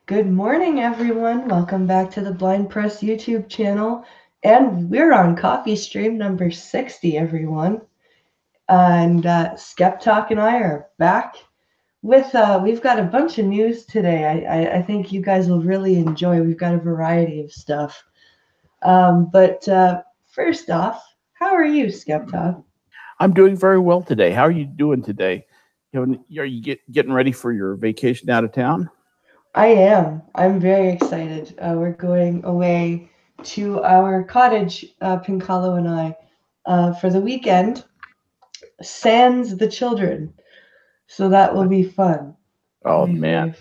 Good morning, everyone. Welcome back to the Blind Press YouTube channel. And we're on coffee stream number 60, everyone. And Skep Talk and I are back with, we've got a bunch of news today. I think you guys will really enjoy. We've got a variety of stuff. But first off, how are you, Skep Talk? I'm doing very well today. How are you doing today? Are you getting ready for your vacation out of town? I am. I'm very excited. We're going away to our cottage, Pincalo and I, for the weekend, sans the children. So that will be fun. Oh It'll be man,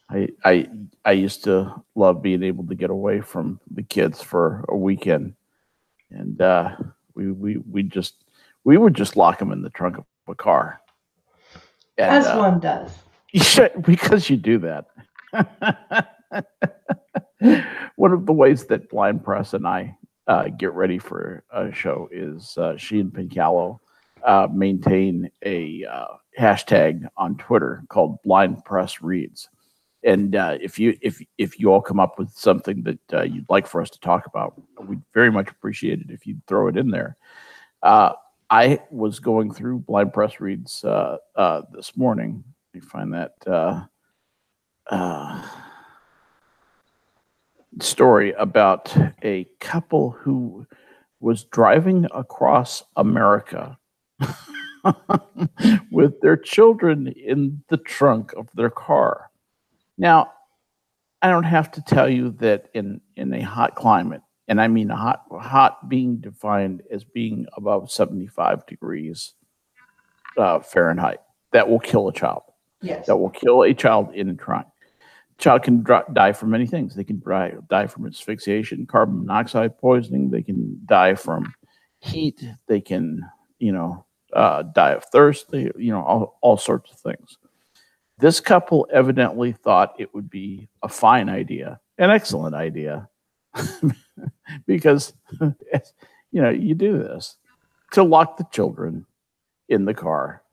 very fun. I used to love being able to get away from the kids for a weekend, and we would just lock them in the trunk of a car. And, As one does. Because you do that. One of the ways that Blind Press and I get ready for a show is she and Pincalo maintain a hashtag on Twitter called Blind Press Reads. And if you all come up with something that you'd like for us to talk about, we'd very much appreciate it if you'd throw it in there. I was going through Blind Press Reads this morning. Let me find that story about a couple who was driving across America with their children in the trunk of their car. Now, I don't have to tell you that in a hot climate, and I mean hot being defined as being above 75 degrees Fahrenheit, that will kill a child. Yes. That will kill a child in a trunk. Child can die from many things. They can die from asphyxiation, carbon monoxide poisoning. They can die from heat. They can, die of thirst. All sorts of things. This couple evidently thought it would be a fine idea, an excellent idea, because, you do this to lock the children in the car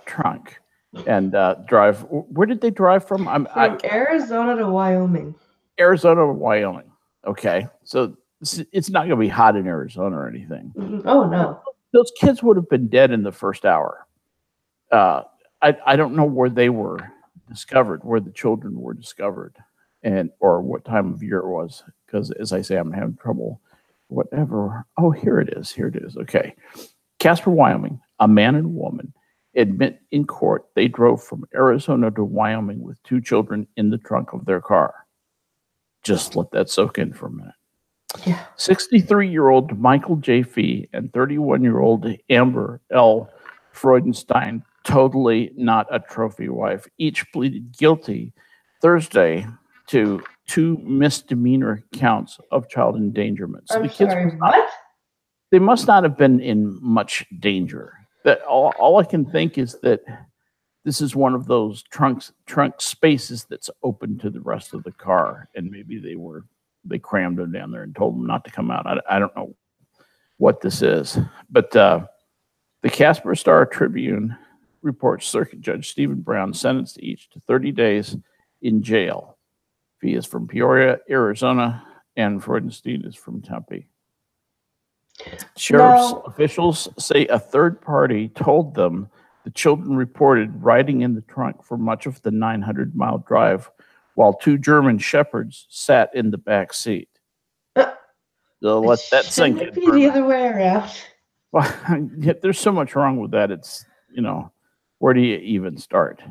trunk and drive. Where did they drive from? From Arizona to Wyoming. Arizona to Wyoming. Okay, so it's not going to be hot in Arizona or anything. Oh no, those kids would have been dead in the first hour. I don't know where they were discovered, where the children were discovered, or what time of year it was. Because as I say, I'm having trouble. Whatever. Oh, here it is. Okay, Casper, Wyoming. A man and a woman admit in court they drove from Arizona to Wyoming with two children in the trunk of their car. Just let that soak in for a minute. Yeah. 63-year-old Michael J. Fee and 31-year-old Amber L. Freudenstein, totally not a trophy wife, each pleaded guilty Thursday to 2 misdemeanor counts of child endangerment. So I'm sorry, what? They must not have been in much danger. That all I can think is that this is one of those trunk spaces that's open to the rest of the car, and maybe they crammed them down there and told them not to come out. I don't know what this is, but the Casper Star Tribune reports Circuit Judge Stephen Brown sentenced each to 30 days in jail. He is from Peoria, Arizona, and Freudenstein is from Tempe. Sheriff's officials say a third party told them the children reported riding in the trunk for much of the 900-mile drive while 2 German shepherds sat in the back seat. So let that sink in. Shouldn't it be the other way around? Well, there's so much wrong with that. It's, where do you even start?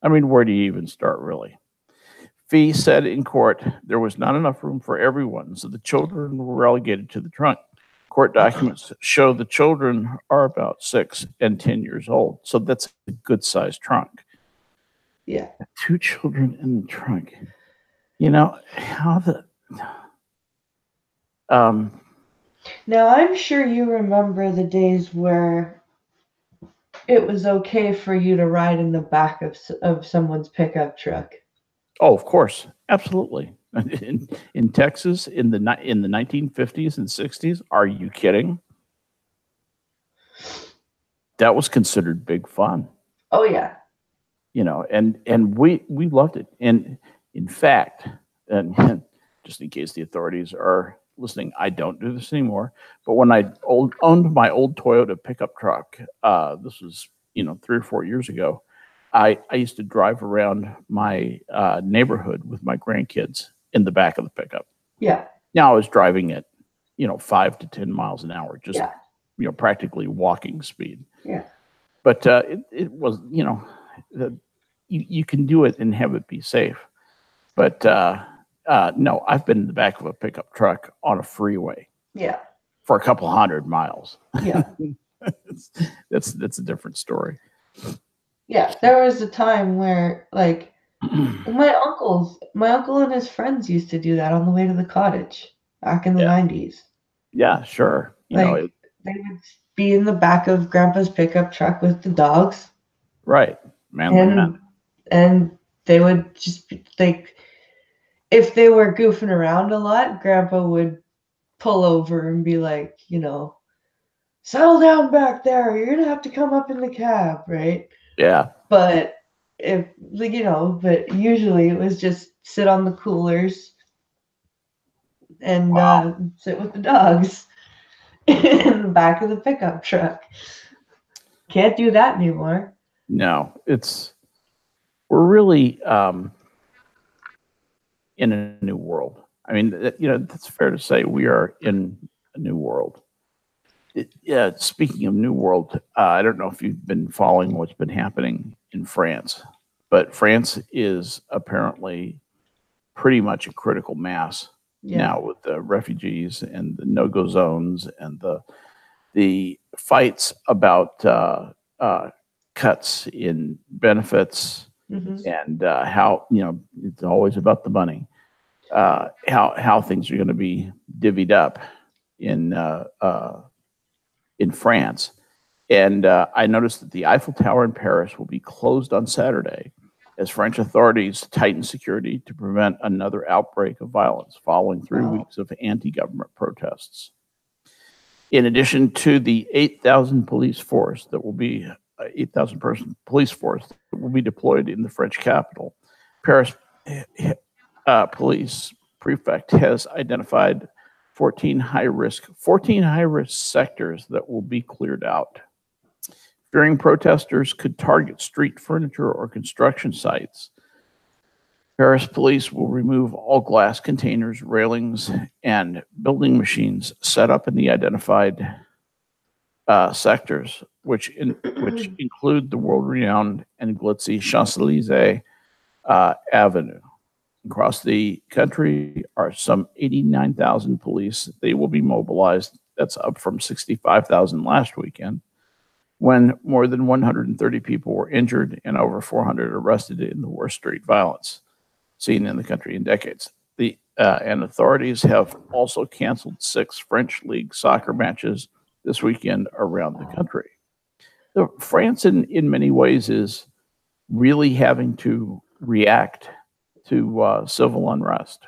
I mean, where do you even start, really? Fee said in court there was not enough room for everyone, so the children were relegated to the trunk. Court documents show the children are about 6 and 10 years old, so that's a good-sized trunk. Yeah. 2 children in the trunk. How the... Now, I'm sure you remember the days where it was okay for you to ride in the back of someone's pickup truck. Oh, of course. Absolutely. In Texas in the 1950s and 60s, are you kidding? That was considered big fun. Oh, yeah. and we loved it. And in fact, and just in case the authorities are listening, I don't do this anymore. But when I owned my old Toyota pickup truck, this was 3 or 4 years ago. I used to drive around my neighborhood with my grandkids in the back of the pickup. Yeah. Now I was driving at 5 to 10 miles an hour, just practically walking speed. Yeah. But it was you can do it and have it be safe. But no, I've been in the back of a pickup truck on a freeway. Yeah. For a couple 100 miles. Yeah. that's a different story. Yeah, there was a time where like my uncle and his friends used to do that on the way to the cottage back in the 90s. Yeah, sure. They would be in the back of Grandpa's pickup truck with the dogs. Right. And they would just be like, if they were goofing around a lot, Grandpa would pull over and be like, settle down back there. You're gonna have to come up in the cab, right? Yeah. But but usually it was just sit on the coolers and sit with the dogs in the back of the pickup truck. Can't do that anymore. No, we're really in a new world. I mean, that's fair to say. We are in a new world. Speaking of new world, I don't know if you've been following what's been happening in France, but France is apparently pretty much a critical mass now with the refugees and the no-go zones and the fights about cuts in benefits and how it's always about the money. How things are going to be divvied up in France. And I noticed that the Eiffel Tower in Paris will be closed on Saturday as French authorities tighten security to prevent another outbreak of violence following 3 weeks of anti-government protests. In addition to the 8,000 police force that will be 8,000 person police force that will be deployed in the French capital, Paris police prefect has identified 14 high-risk sectors that will be cleared out. Fearing protesters could target street furniture or construction sites, Paris police will remove all glass containers, railings, and building machines set up in the identified sectors, which include the world-renowned and glitzy Champs-Élysées Avenue. Across the country are some 89,000 police. They will be mobilized. That's up from 65,000 last weekend, when more than 130 people were injured and over 400 arrested in the worst street violence seen in the country in decades. And authorities have also canceled 6 French league soccer matches this weekend around the country. France, in many ways, is really having to react to civil unrest.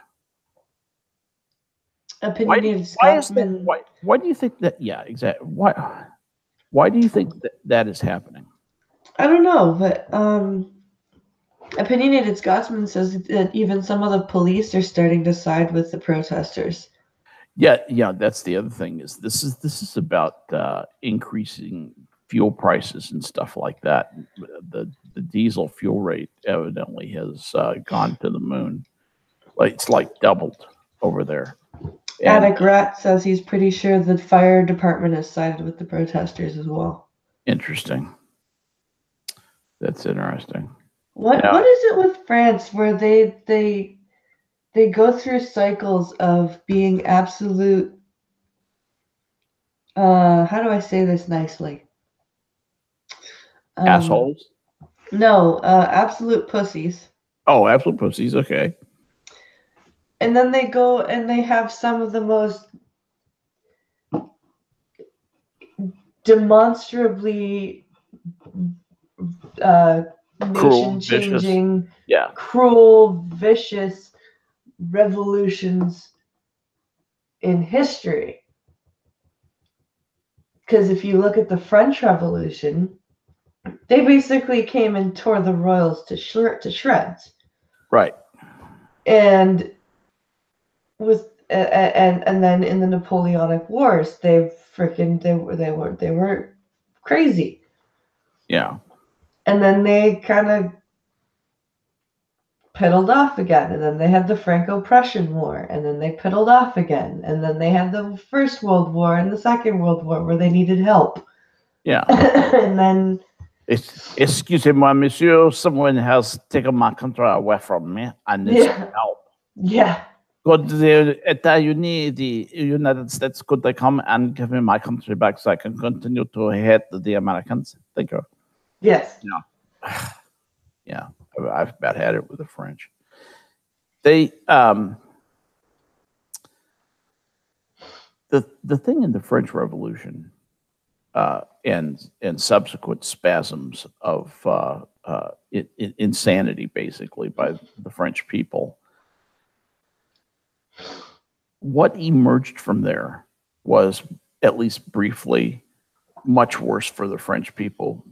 Opinionated Scotsman. Why do you think that? Yeah, exactly. Why do you think that is happening? I don't know, but Opinionated Scotsman says that even some of the police are starting to side with the protesters. Yeah, that's the other thing. Is this is about increasing fuel prices and stuff like that. The diesel fuel rate evidently has gone to the moon. It's like doubled over there. Attic Rat says he's pretty sure the fire department has sided with the protesters as well. Interesting. That's interesting. What is it with France where they go through cycles of being absolute how do I say this nicely? Assholes? No, absolute pussies. Oh, absolute pussies, okay. And then they go and they have some of the most demonstrably nation-changing, cruel, vicious revolutions in history. Because if you look at the French Revolution, They basically came and tore the royals to shreds. Right. And with and then in the Napoleonic Wars, they were crazy. Yeah. And then they kind of piddled off again, and then they had the Franco-Prussian War, and then they piddled off again, and then they had the First World War and the Second World War where they needed help. Yeah. And then Excusez-moi, monsieur, someone has taken my country away from me. I need some help. Yeah. Could the the United States, could they come and give me my country back so I can continue to hate the Americans? Thank you. Yes. Yeah. Yeah. I've about had it with the French. They the thing in the French Revolution and subsequent spasms of insanity, basically, by the French people. What emerged from there was, at least briefly, much worse for the French people,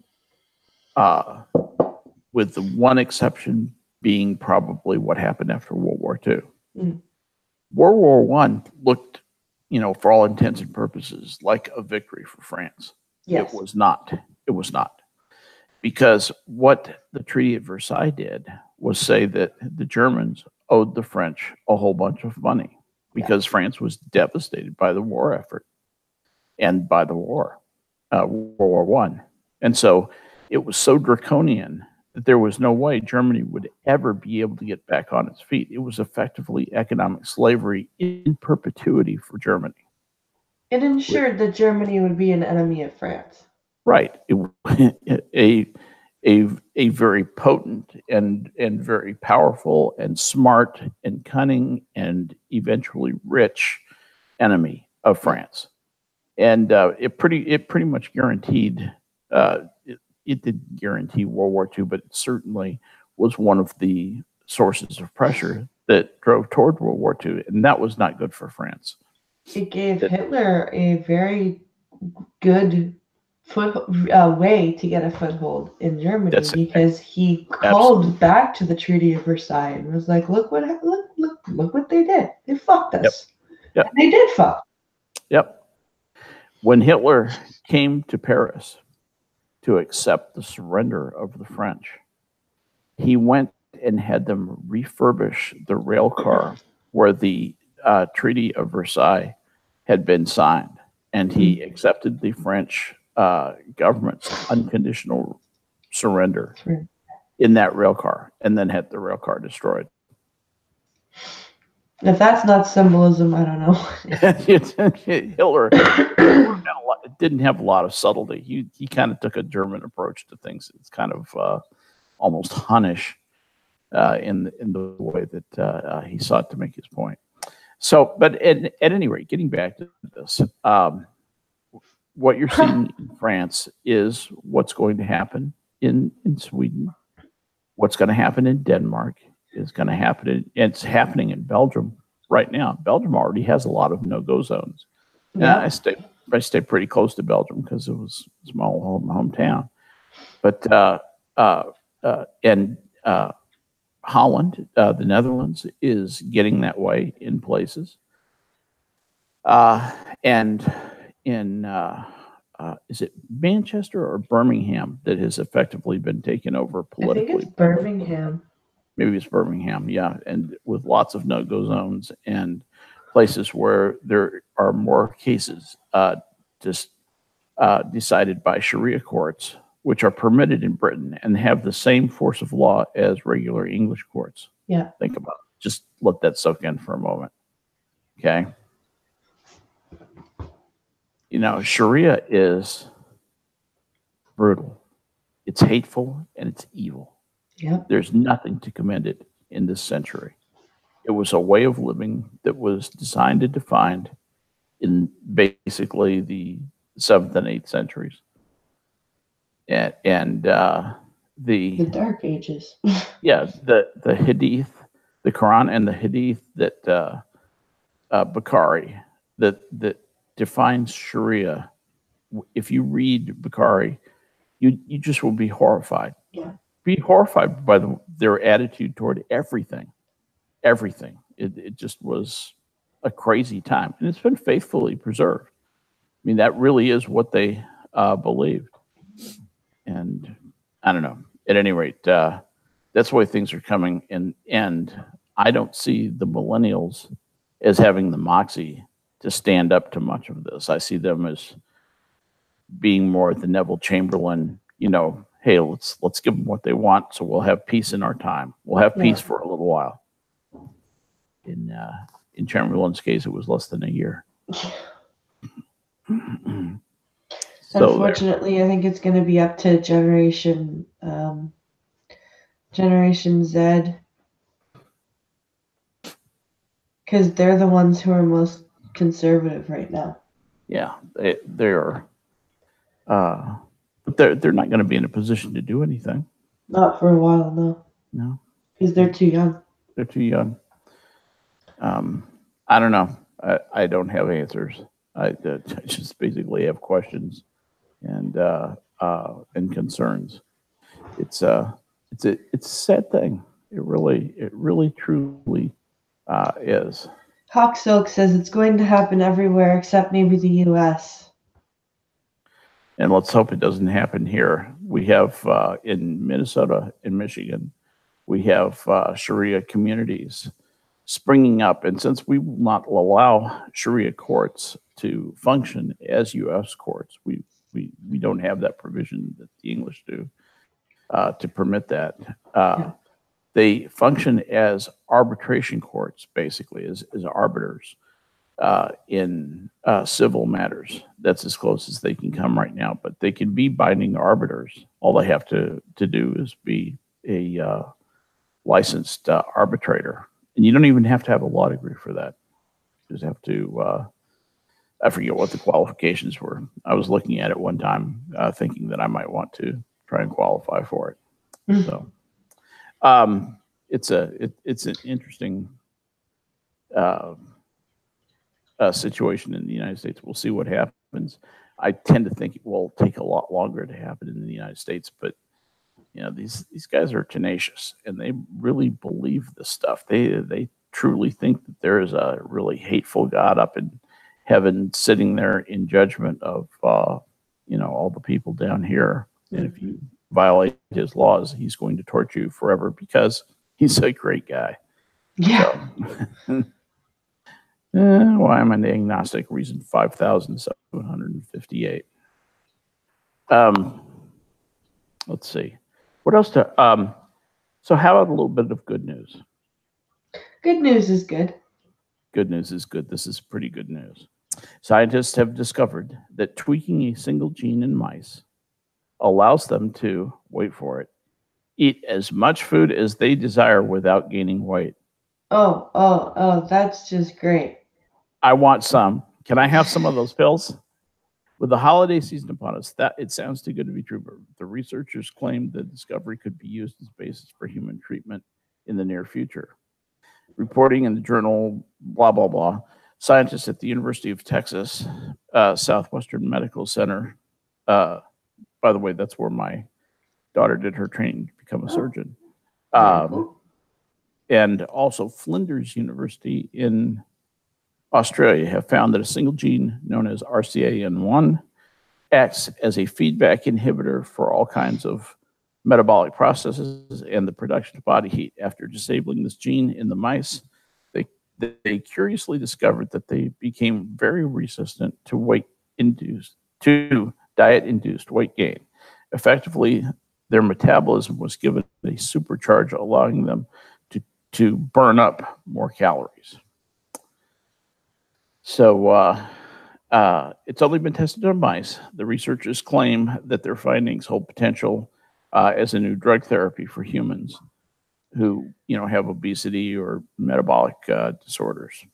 with the one exception being probably what happened after World War II. Mm. World War I looked, for all intents and purposes, like a victory for France. Yes. It was not. It was not. Because what the Treaty of Versailles did was say that the Germans owed the French a whole bunch of money because France was devastated by the war effort and by the war, World War I. And so it was so draconian that there was no way Germany would ever be able to get back on its feet. It was effectively economic slavery in perpetuity for Germany. It ensured that Germany would be an enemy of France. Right. A very potent and very powerful and smart and cunning and eventually rich enemy of France. And it pretty much guaranteed it didn't guarantee World War II, but it certainly was one of the sources of pressure that drove toward World War II, and that was not good for France. It gave Hitler a very good way to get a foothold in Germany because he called back to the Treaty of Versailles and was like, "Look what they did. They fucked us. Yep. And they did fuck." Yep. When Hitler came to Paris to accept the surrender of the French, he went and had them refurbish the rail car where the Treaty of Versailles had been signed, and he accepted the French government's unconditional surrender in that rail car, and then had the rail car destroyed. If that's not symbolism, I don't know. Hitler didn't have a lot of subtlety. He kind of took a German approach to things. It's kind of almost Hunnish in the way that he sought to make his point. So, but at any rate, getting back to this, what you're seeing in France is what's going to happen in Sweden, what's going to happen in Denmark, is going to happen. It's happening in Belgium right now. Belgium already has a lot of no-go zones. Yeah. I stay pretty close to Belgium because it's my hometown. But Holland, the Netherlands, is getting that way in places. And in is it Manchester or Birmingham that has effectively been taken over politically? I think it's Birmingham. Maybe it's Birmingham, yeah, and with lots of no-go zones and places where there are more cases decided by Sharia courts, which are permitted in Britain and have the same force of law as regular English courts. Yeah. Think about it. Just let that soak in for a moment. Okay. Sharia is brutal. It's hateful and it's evil. Yep. There's nothing to commend it in this century. It was a way of living that was designed and defined in basically the 7th and 8th centuries. And the Dark Ages. Yeah, the Hadith, the Quran and the Hadith that Bukhari that defines Sharia. If you read Bukhari, you just will be horrified. Yeah. Be horrified by their attitude toward everything. Everything. It just was a crazy time, and it's been faithfully preserved. I mean, that really is what they believed. And I don't know. At any rate, that's the way things are coming. And I don't see the millennials as having the moxie to stand up to much of this. I see them as being more the Neville Chamberlain, hey, let's give them what they want, so we'll have peace in our time. We'll have peace for a little while. In Chamberlain's case, it was less than a year. So unfortunately, I think it's going to be up to Generation Z, because they're the ones who are most conservative right now. Yeah, they are. But they're not going to be in a position to do anything. Not for a while, no. No, because they're too young. They're too young. I don't know. I don't have answers. I just basically have questions and concerns. It's a sad thing. It really truly is. Hawk Silk says it's going to happen everywhere except maybe the U.S. And let's hope it doesn't happen here. We have in Minnesota and Michigan, we have Sharia communities springing up. And since we will not allow Sharia courts to function as U.S. courts, we don't have that provision that the English do to permit that. They function as arbitration courts, basically, as arbiters in civil matters. That's as close as they can come right now. But they can be binding arbiters. All they have to do is be a licensed arbitrator. And you don't even have to have a law degree for that. You just have to, I forget what the qualifications were. I was looking at it one time thinking that I might want to try and qualify for it. Mm-hmm. So it's an interesting situation in the United States. We'll see what happens. I tend to think it will take a lot longer to happen in the United States, but these guys are tenacious and they really believe this stuff. They truly think that there is a really hateful God up in heaven sitting there in judgment of all the people down here. Mm-hmm. And if you violate his laws, he's going to torture you forever because he's a great guy. Yeah. So, why am I an agnostic? Reason 5,758. Let's see. What else so how about a little bit of good news? Good news is good. Good news is good. This is pretty good news. Scientists have discovered that tweaking a single gene in mice allows them to, wait for it, eat as much food as they desire without gaining weight. Oh, that's just great. I want some. Can I have some of those pills? With the holiday season upon us, that it sounds too good to be true, but the researchers claim the discovery could be used as basis for human treatment in the near future. Reporting in the journal, blah, blah, blah, scientists at the University of Texas, Southwestern Medical Center, by the way, that's where my daughter did her training to become a surgeon, and also Flinders University in Australia have found that a single gene known as RCAN1 acts as a feedback inhibitor for all kinds of metabolic processes and the production of body heat. After disabling this gene in the mice, they curiously discovered that they became very resistant to diet-induced weight gain. Effectively, their metabolism was given a supercharge, allowing them to burn up more calories. So it's only been tested on mice. The researchers claim that their findings hold potential as a new drug therapy for humans who, have obesity or metabolic disorders.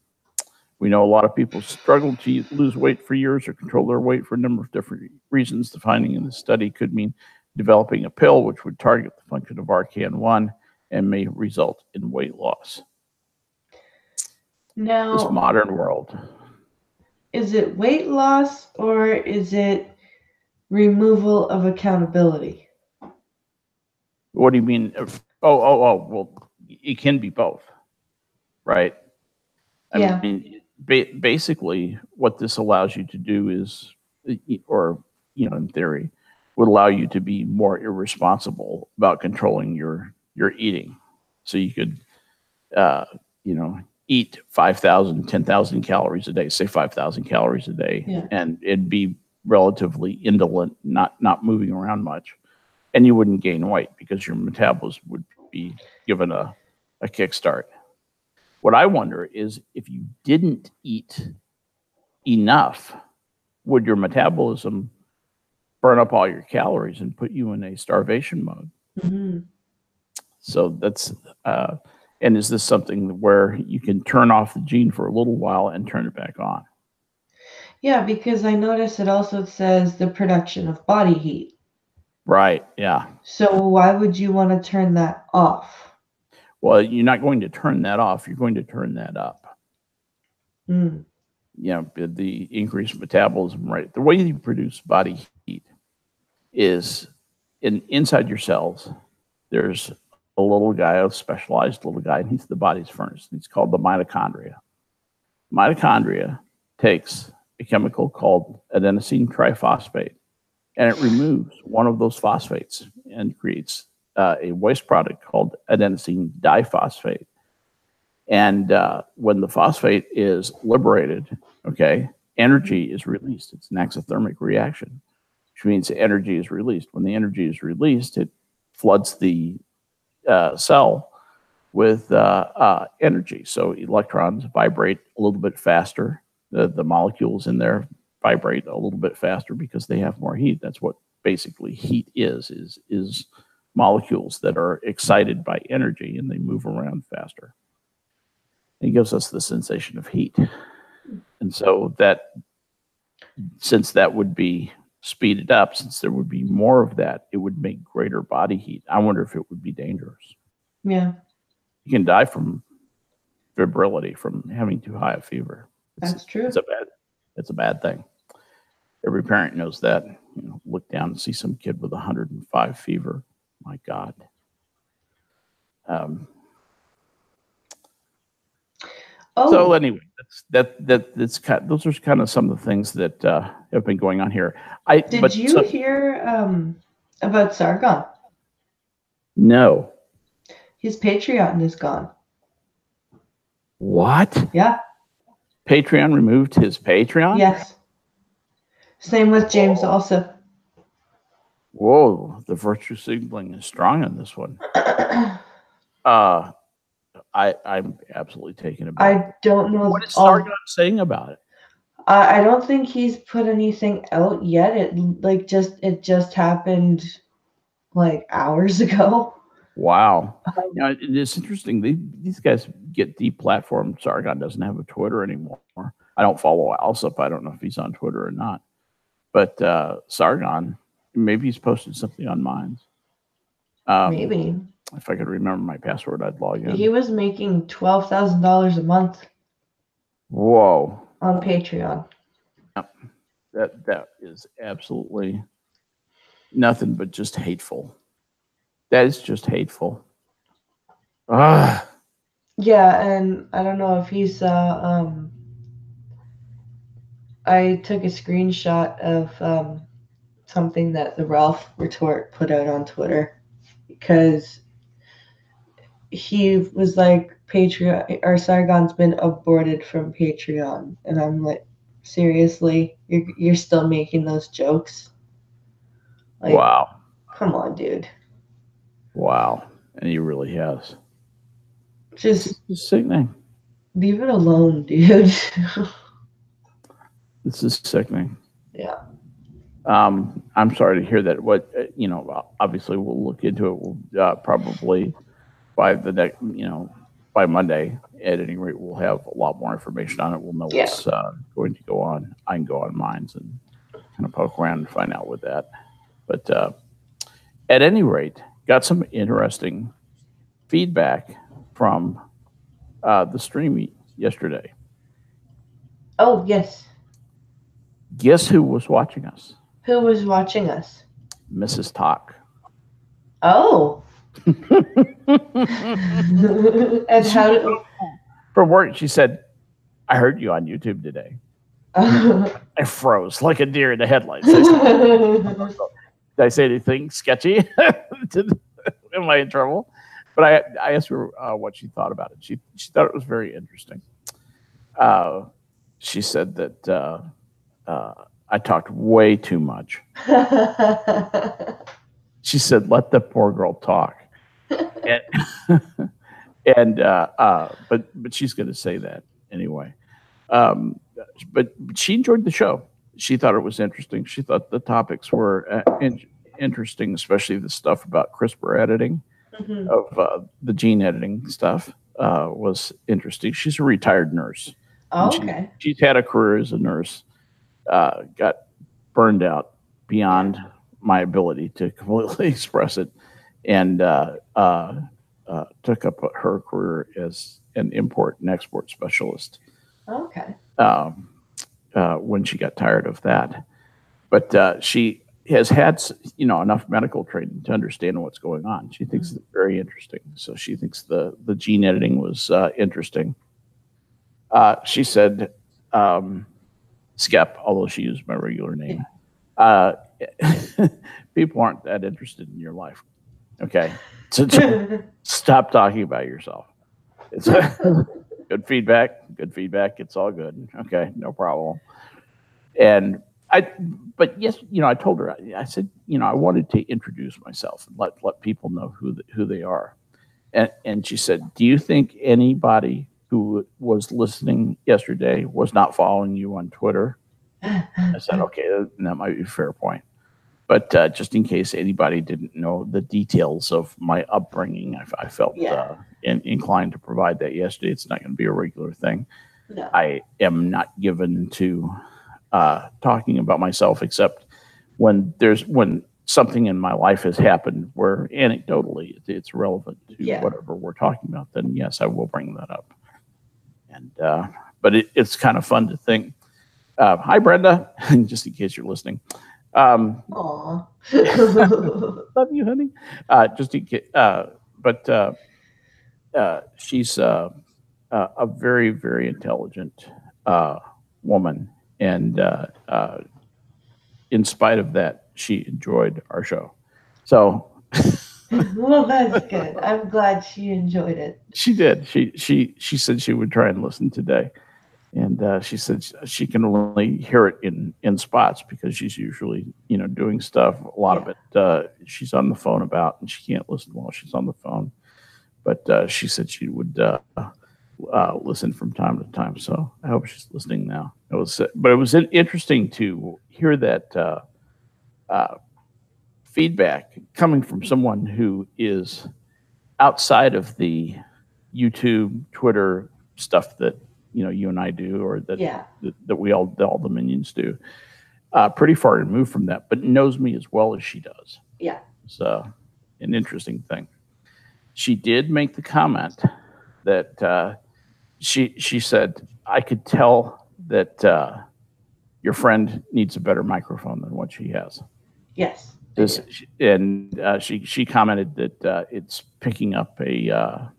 We know a lot of people struggle to lose weight for years or control their weight for a number of different reasons. The finding in this study could mean developing a pill which would target the function of RCAN1 and may result in weight loss. Now, this modern world. Is it weight loss or is it removal of accountability. What do you mean? Oh. Well, it can be both, right? Yeah. I mean, basically, what this allows you to do is, or in theory, would allow you to be more irresponsible about controlling your eating. So you could, uh, eat 5,000, 10,000 calories a day, say 5,000 calories a day, Yeah. and it'd be relatively indolent, not moving around much, and you wouldn't gain weight because your metabolism would be given a kickstart. What I wonder is if you didn't eat enough, would your metabolism burn up all your calories and put you in a starvation mode? Mm-hmm. So that's, and is this something where you can turn off the gene for a little while and turn it back on? Yeah, because I noticed it also says the production of body heat. Right. Yeah. So why would you want to turn that off? Well, you're not going to turn that off. You're going to turn that up. Mm. The increased metabolism rate. The way you produce body heat is inside your cells. There's a little guy, a specialized little guy, and he's the body's furnace. He's called the mitochondria. Mitochondria takes a chemical called adenosine triphosphate, and it removes one of those phosphates and creates a waste product called adenosine diphosphate. And when the phosphate is liberated, okay, energy is released. It's an exothermic reaction, which means energy is released. When the energy is released, it floods the cell with energy. So electrons vibrate a little bit faster. The molecules in there vibrate a little bit faster because they have more heat. That's what basically heat is molecules that are excited by energy and they move around faster. It gives us the sensation of heat. And so that, since that would be speeded up, since there would be more of that, it would make greater body heat. I wonder if it would be dangerous. Yeah. You can die from febrility, from having too high a fever. That's true. It's a bad thing. Every parent knows that. Look down and see some kid with 105 fever. My God. So anyway, that's kind of, those are kind of some of the things that have been going on here. Did you hear about Sargon? No. His Patreon is gone. What? Yeah. Patreon removed his Patreon? Yes. Same with James also. Whoa, the virtue signaling is strong on this one. I'm absolutely taken aback. I don't know. What is Sargon saying about it? I don't think he's put anything out yet. It just happened like hours ago. Wow. It's interesting. These guys get deplatformed. Sargon doesn't have a Twitter anymore. I don't follow Alsop. I don't know if he's on Twitter or not. But Sargon, maybe he's posted something on Minds. Maybe. If I could remember my password, I'd log in. He was making $12,000 a month. Whoa. On Patreon. Yep. That is absolutely nothing but just hateful. That is just hateful. Ah. Yeah, and I don't know if he saw. I took a screenshot of something that the Ralph Retort put out on Twitter because he was like, Patreon or Sargon's been aborted from Patreon, and I'm like, seriously, you're still making those jokes? Like, wow. Come on, dude. Wow. And he really has. Just sickening. Leave it alone, dude. This is sickening. Yeah. I'm sorry to hear that. What obviously we'll look into it. We'll probably by the next, by Monday. At any rate, we'll have a lot more information on it. We'll know what's going to go on. I can go on Minds and kind of poke around and find out with that. But at any rate, got some interesting feedback from the stream yesterday. Oh, yes. Guess who was watching us? Who was watching us? Mrs. Talk. Oh. And She, how do from work, she said, I heard you on YouTube today. I froze like a deer in the headlights. I said, did I say anything sketchy? Am I in trouble? But I asked her what she thought about it. She thought it was very interesting. Uh, she said that I talked way too much. She said, "Let the poor girl talk," and but she's going to say that anyway. Um, but she enjoyed the show. She thought it was interesting. She thought the topics were interesting, especially the stuff about CRISPR editing Mhm. of the gene editing stuff was interesting. She's a retired nurse, and Oh, okay. she's had a career as a nurse. Got burned out beyond my ability to completely express it, and took up her career as an import and export specialist Okay. um, when she got tired of that. But she has had enough medical training to understand what's going on. She thinks it's very interesting. So she thinks the gene editing was interesting. She said, Skep, although she used my regular name, uh, people aren't that interested in your life. Okay. So stop talking about yourself. It's good feedback. Good feedback. It's all good. Okay. No problem. And but yes, I told her, I said, I wanted to introduce myself and let people know who they are. And she said, do you think anybody who was listening yesterday was not following you on Twitter? I said, okay, that might be a fair point. But just in case anybody didn't know the details of my upbringing, I felt Yeah. inclined to provide that yesterday. It's not going to be a regular thing. No. I am not given to talking about myself except when something in my life has happened where anecdotally it's relevant to Yeah. whatever we're talking about. Then yes, I will bring that up. And but it's kind of fun to think. Hi, Brenda, just in case you're listening. Aw. Love you, honey. Just in case, but she's a very, very intelligent woman, and in spite of that, she enjoyed our show. So Well, that's good. I'm glad she enjoyed it. she did. She said she would try and listen today, and she said she can only hear it in spots because she's usually doing stuff. A lot of Yeah. it she's on the phone about, and she can't listen while she's on the phone. But she said she would listen from time to time. So I hope she's listening now. But it was interesting to hear that uh, feedback coming from someone who is outside of the YouTube, Twitter stuff that you and I do, or Yeah. that we all the minions do. Pretty far removed from that, but knows me as well as she does. Yeah. It's an interesting thing. She did make the comment that she said, I could tell that your friend needs a better microphone than what she has. Yes. This, and she commented that it's picking up a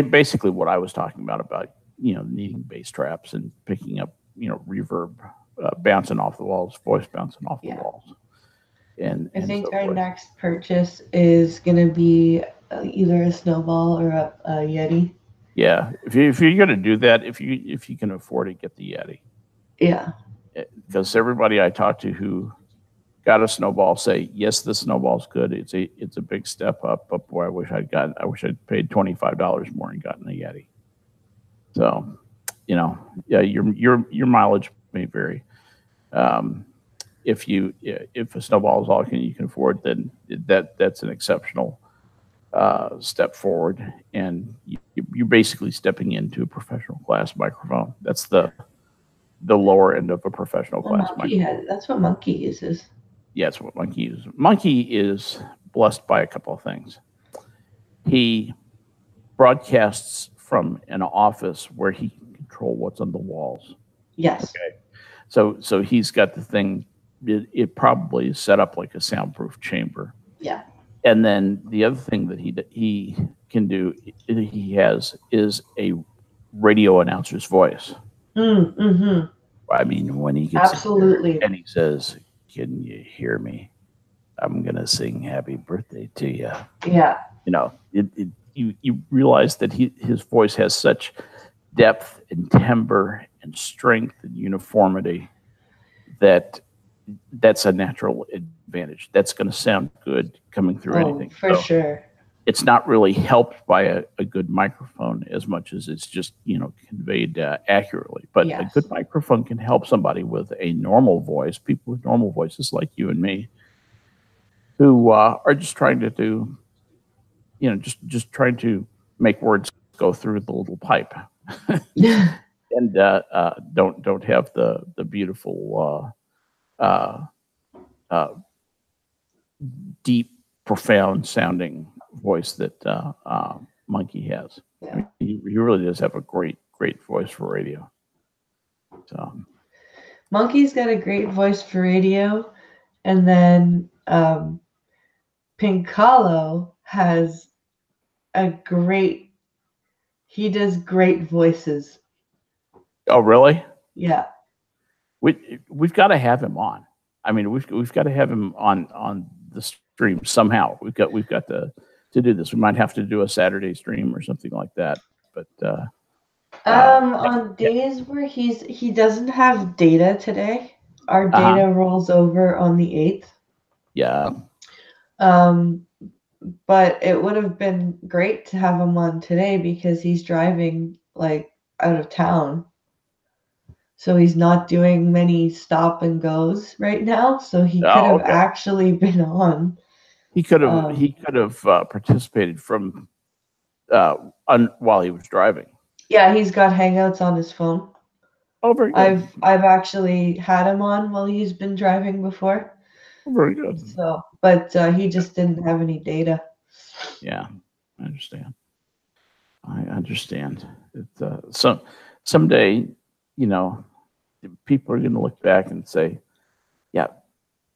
basically what I was talking about needing bass traps and picking up reverb bouncing off the walls, voice bouncing off the Yeah. walls, and I and think so our forth. next purchase is going to be either a Snowball or a Yeti. Yeah, if you're going to do that, if you can afford it, get the Yeti. Yeah. Because everybody I talked to who got a Snowball say, yes, the Snowball's good. It's a big step up, but boy, I wish I'd paid $25 more and gotten a Yeti. So, yeah, your mileage may vary. Um, if a Snowball is all you can afford, then that's an exceptional step forward, and you're basically stepping into a professional class microphone. That's the lower end of a professional Well, class Monkey microphone. has. That's what Monkey uses. Yeah, that's what Monkey uses. Monkey is blessed by a couple of things. He broadcasts from an office where he can control what's on the walls. Yes. Okay, so he's got the thing it probably is set up like a soundproof chamber. Yeah. And then the other thing that he can do, he has, is a radio announcer's voice. Mm-hmm. I mean, when he gets Absolutely. and he says, "Can you hear me? I'm gonna sing Happy Birthday to you." Yeah. You know, you realize that his voice has such depth and timbre and strength and uniformity that that's a natural advantage. That's going to sound good coming through anything. For sure. It's not really helped by a good microphone as much as it's just, conveyed accurately. But Yes. a good microphone can help somebody with a normal voice, people with normal voices like you and me, who are just trying to do, just trying to make words go through the little pipe. And don't have the beautiful deep, profound sounding voice that Monkey has. Yeah. I mean, he really does have a great voice for radio. So Monkey's got a great voice for radio, and then Pinkalo has he does great voices. Oh, really? Yeah. We've got to have him on. I mean, we've got to have him on the stream somehow. We've got to do this. We might have to do a Saturday stream or something like that. But on days where he doesn't have data today, our data rolls over on the 8th. Yeah. But it would have been great to have him on today because he's driving like out of town. So he's not doing many stop and goes right now. So he could have actually been on. He could have participated from while he was driving. Yeah, he's got Hangouts on his phone. Oh, very good. I've actually had him on while he's been driving before. Oh, very good. So, but he just didn't have any data. Yeah, I understand. Someday, people are going to look back and say, "Yeah,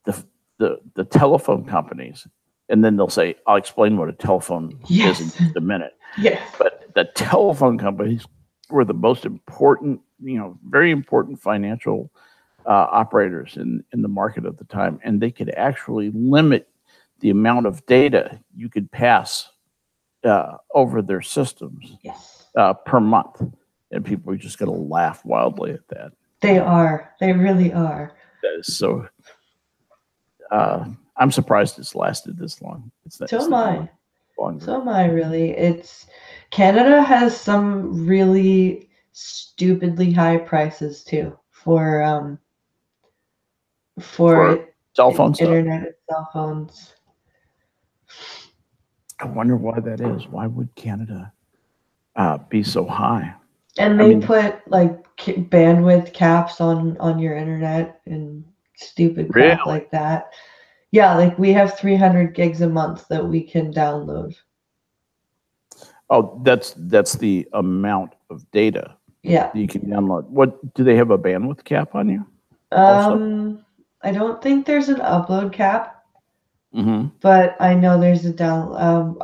the telephone companies," and then they'll say, "I'll explain what a telephone is in just a minute." Yes. But the telephone companies were the most important, very important financial operators in the market at the time, and they could actually limit the amount of data you could pass over their systems per month. And people are just going to laugh wildly at that. They are. They really are. That is so. I'm surprised it's lasted this long. So am I. So am I, really. Canada has some really stupidly high prices too for cell phones, internet and cell phones. I wonder why that is. Why would Canada be so high? And they put like bandwidth caps on your internet and stupid crap like that. Yeah, like we have 300 gigs a month that we can download. Oh, that's the amount of data. Yeah, you can download. What do they have a bandwidth cap on you? I don't think there's an upload cap. Mm-hmm. But I know there's a down.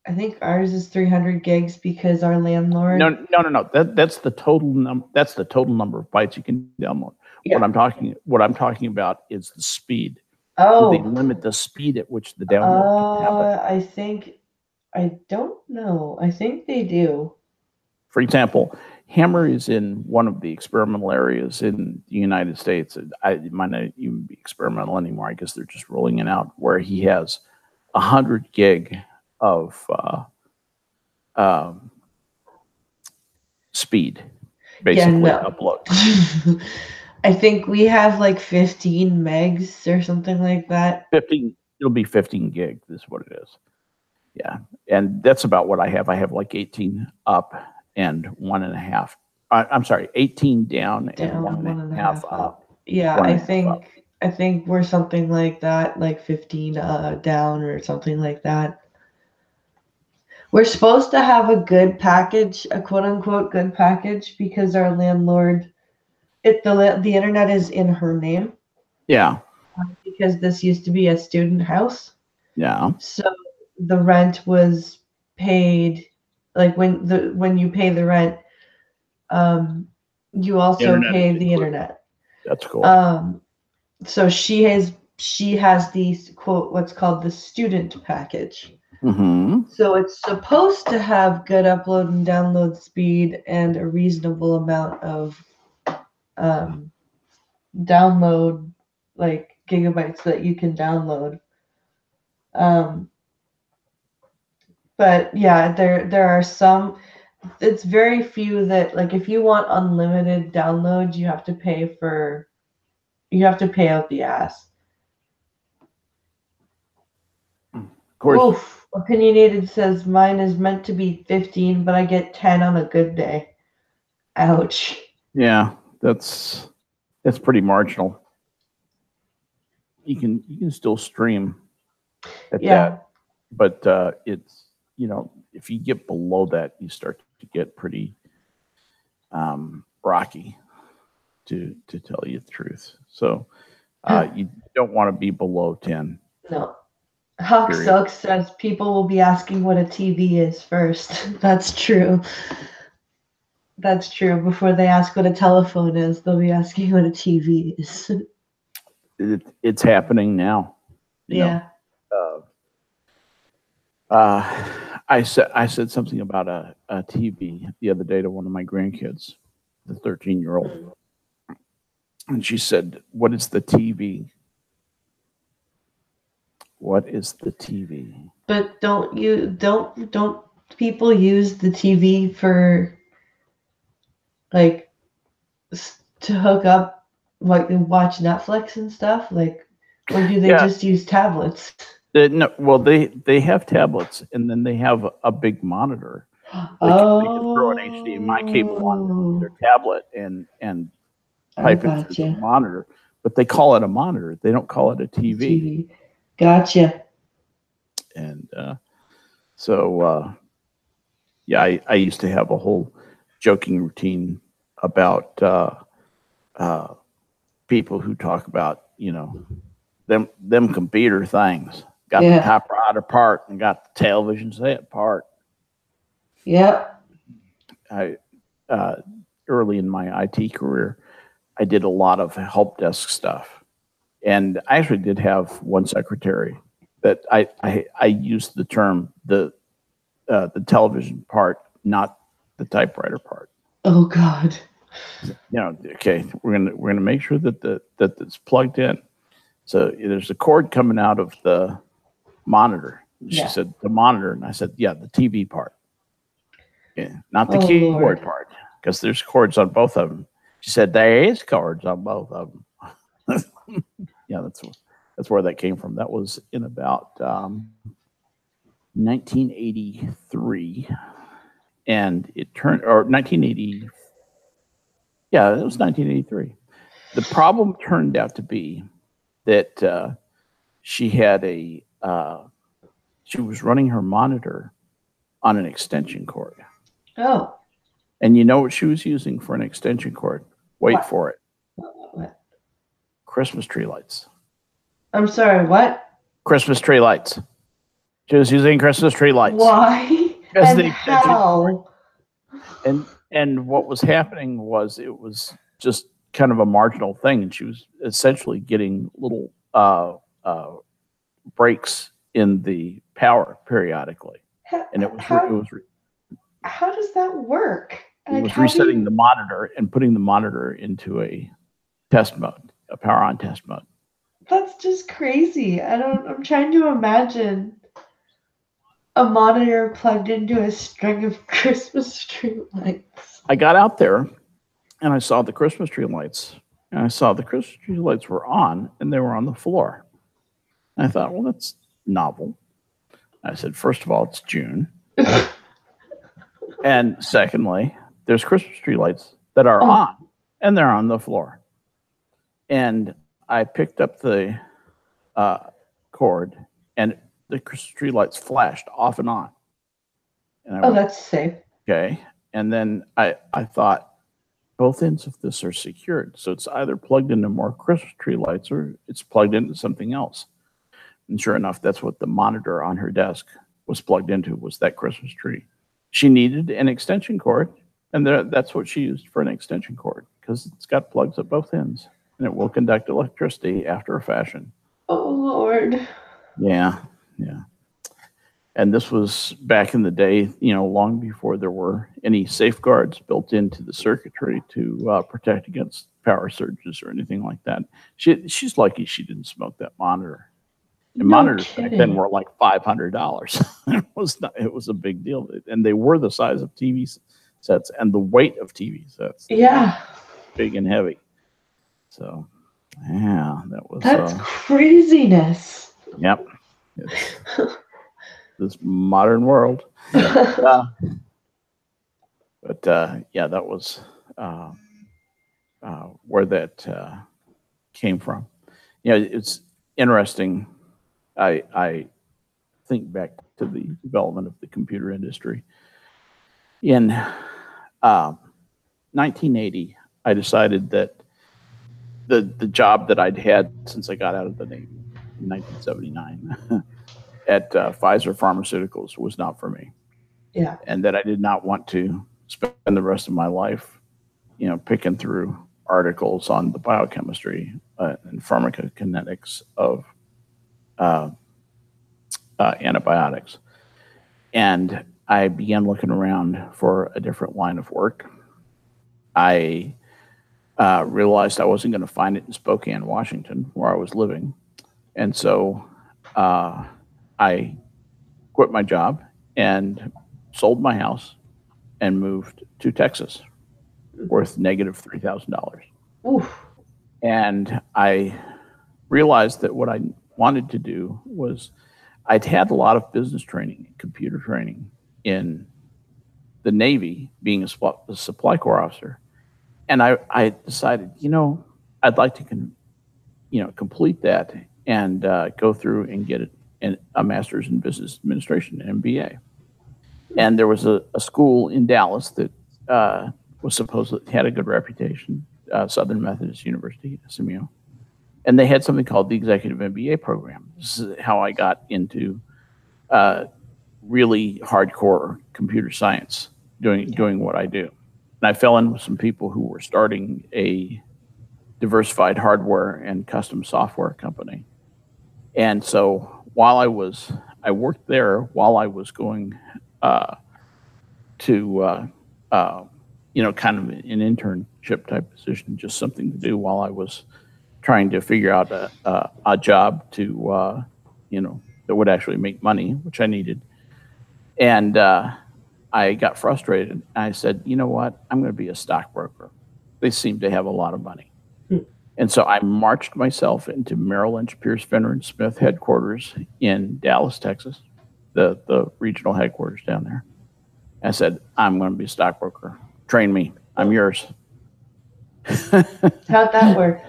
I think ours is 300 gigs because our landlord. No. That's the total number. That's the total number of bytes you can download. Yeah. What I'm talking about is the speed. Oh. Do they limit the speed at which the download can happen? I don't know. I think they do. For example, Hammer is in one of the experimental areas in the United States. It might not even be experimental anymore. I guess they're just rolling it out, where he has 100 gig of speed, basically upload. I think we have like 15 megs or something like that. 15. It'll be 15 gig. Is what it is. Yeah, and that's about what I have. I have like 18 up and 1.5. I'm sorry, 18 down and 1.5 up. Yeah, I think we're something like that, like 15 down or something like that. We're supposed to have a good package, a quote unquote good package, because our landlord the internet is in her name Yeah. because this used to be a student house. Yeah. So the rent was paid, like when you pay the rent, you also Internet is pay the included. internet. That's cool. So she has these quote what's called the student package. Mm-hmm. So it's supposed to have good upload and download speed and a reasonable amount of um, download, like gigabytes that you can download. Um, but yeah, there are some. It's very few that, like, if you want unlimited downloads, you have to pay out the ass. Of course. Oof. Opinionated says mine is meant to be 15, but I get 10 on a good day. Ouch. Yeah. That's pretty marginal. You can still stream at Yeah. that, but it's, if you get below that, you start to get pretty rocky, to tell you the truth. So you don't want to be below 10. No. Hawk Period. Silk says people will be asking what a TV is first. That's true. That's true. Before they ask what a telephone is, they'll be asking what a TV is. It's happening now. Yeah. I said something about a TV the other day to one of my grandkids, the 13-year-old, and she said, "What is the TV? What is the TV?" But don't people use the TV for, like, to hook up, like, and watch Netflix and stuff? Like, or do they Yeah. just use tablets? No, well, they have tablets, and then they have a big monitor. They can throw an HDMI cable on their Oh, tablet and I pipe it through the gotcha. monitor, but they call it a monitor. They don't call it a TV. TV. Gotcha. And so, yeah, I used to have a whole joking routine about people who talk about, them computer things. Got the Yeah. typewriter part and got the television set part. Yep. I early in my IT career, I did a lot of help desk stuff, and I actually did have one secretary that I used the term the television part, not the typewriter part. Oh God. Okay, we're gonna make sure that it's plugged in. So there's a cord coming out of the monitor. She Yeah. said the monitor, and I said, yeah, the TV part. Yeah, not the Oh keyboard Lord. part, because there's cords on both of them. She said there is cords on both of them. Yeah, that's where that came from. That was in about 1983, and it turned or 1980. Yeah, it was 1983. The problem turned out to be that she had she was running her monitor on an extension cord. Oh. And you know what she was using for an extension cord? Wait What? for it. What? Christmas tree lights. I'm sorry. What? Christmas tree lights. She was using Christmas tree lights. Why? As And the extension cord. how? And what was happening was it was just kind of a marginal thing, and she was essentially getting little breaks in the power periodically, and it was How does that work? it Like, was how do resetting you? the monitor and putting the monitor into a test mode, a power on test mode. That's just crazy. I'm trying to imagine a monitor plugged into a string of Christmas tree lights. I got out there and I saw the Christmas tree lights, and I saw the Christmas tree lights were on and they were on the floor. And I thought, well, that's novel. I said, first of all, it's June. And secondly, there's Christmas tree lights that are on and they're on the floor. And I picked up the cord and the Christmas tree lights flashed off and on. And I went, that's safe. okay. And then I thought, both ends of this are secured. So it's either plugged into more Christmas tree lights or it's plugged into something else. And sure enough, that's what the monitor on her desk was plugged into, was that Christmas tree. She needed an extension cord, and that's what she used for an extension cord, because it's got plugs at both ends, and it will conduct electricity after a fashion. Oh, Lord. Yeah, yeah. And this was back in the day, long before there were any safeguards built into the circuitry to protect against power surges or anything like that. She's lucky she didn't smoke that monitor. And No monitors back then kidding. were like $500. It was a big deal, and they were the size of TV sets and the weight of TV sets. Yeah. Big and heavy. So, yeah, that was. That's craziness. Yep. It's this modern world. But yeah, that was where that came from. It's interesting. I think back to the development of the computer industry. In 1980, I decided that the job that I'd had since I got out of the Navy in 1979 at Pfizer Pharmaceuticals was not for me. Yeah. And that I did not want to spend the rest of my life, picking through articles on the biochemistry and pharmacokinetics of antibiotics. And I began looking around for a different line of work. I realized I wasn't going to find it in Spokane, Washington, where I was living. And so I quit my job and sold my house and moved to Texas, worth negative $3,000. Oof. And I realized that what I wanted to do was, I'd had a lot of business training and computer training in the Navy, being a supply corps officer. And I decided, I'd like to complete that and go through and get a master's in business administration, an MBA. And there was a school in Dallas that was supposedly had a good reputation, Southern Methodist University, SMU. And they had something called the Executive MBA program. This is how I got into really hardcore computer science, doing what I do. And I fell in with some people who were starting a diversified hardware and custom software company. And so I worked there while I was going to kind of an internship type position, just something to do while I was trying to figure out a job to, that would actually make money, which I needed. And I got frustrated. I said, you know what? I'm going to be a stockbroker. They seem to have a lot of money. And so I marched myself into Merrill Lynch, Pierce, Fenner, and Smith headquarters in Dallas, Texas, the regional headquarters down there. I said, I'm going to be a stockbroker. Train me. I'm yours. How'd that work?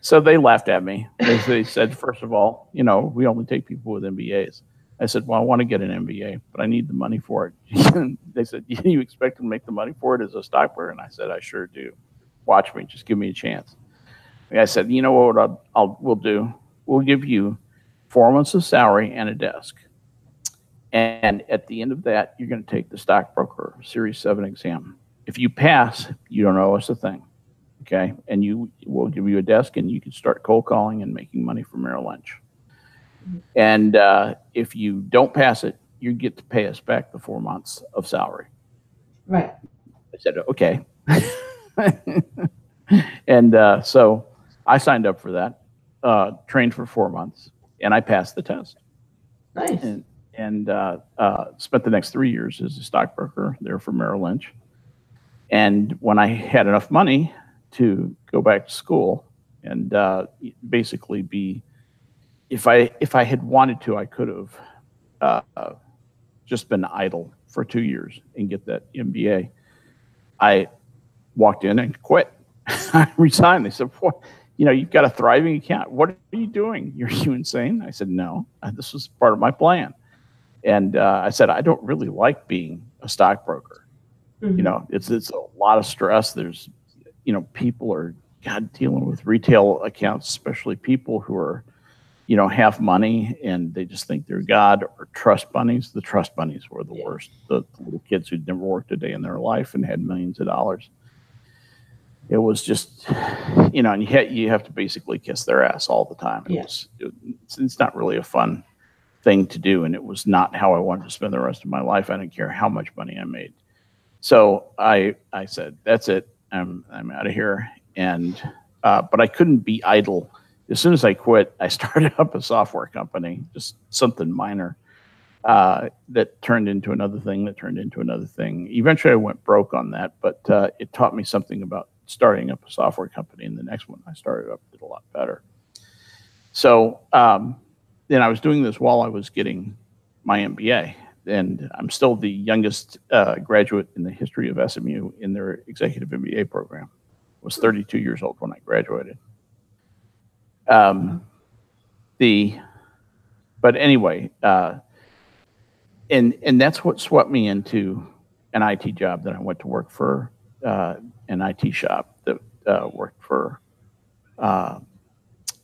So they laughed at me. They said, first of all, we only take people with MBAs. I said, well, I want to get an MBA, but I need the money for it. They said, you expect to make the money for it as a stockbroker? And I said, I sure do. Watch me. Just give me a chance. And I said, you know what we'll do? We'll give you 4 months of salary and a desk. And at the end of that, you're going to take the stockbroker Series 7 exam. If you pass, you don't owe us a thing. Okay. And we'll give you a desk and you can start cold calling and making money for Merrill Lynch. And if you don't pass it, you get to pay us back the 4 months of salary. Right. I said, okay. And so I signed up for that, trained for 4 months, and I passed the test. Nice. And spent the next 3 years as a stockbroker there for Merrill Lynch. And when I had enough money to go back to school and basically be, if I had wanted to, I could have just been idle for 2 years and get that MBA. I walked in and quit. I resigned. They said, "What? You've got a thriving account. What are you doing? Are you insane?" I said, "No, this was part of my plan." And I said, "I don't really like being a stockbroker." Mhm. You know, it's a lot of stress. There's, you know, people are dealing with retail accounts, especially people who are, you know, have money and they just think they're God, or trust bunnies. The trust bunnies were the worst. The little kids who'd never worked a day in their life and had millions of dollars. It was just, you know, and you have to basically kiss their ass all the time. It's not really a fun thing to do, and it was not how I wanted to spend the rest of my life. I didn't care how much money I made. So I said, that's it. I'm out of here. And but I couldn't be idle. As soon as I quit, I started up a software company, just something minor, that turned into another thing, that turned into another thing. Eventually, I went broke on that, but it taught me something about starting up a software company. And the next one I started up did a lot better. So then I was doing this while I was getting my MBA. And I'm still the youngest graduate in the history of SMU in their executive MBA program. I was 32 years old when I graduated. But anyway, and that's what swept me into an IT job. That I went to work for an IT shop that worked for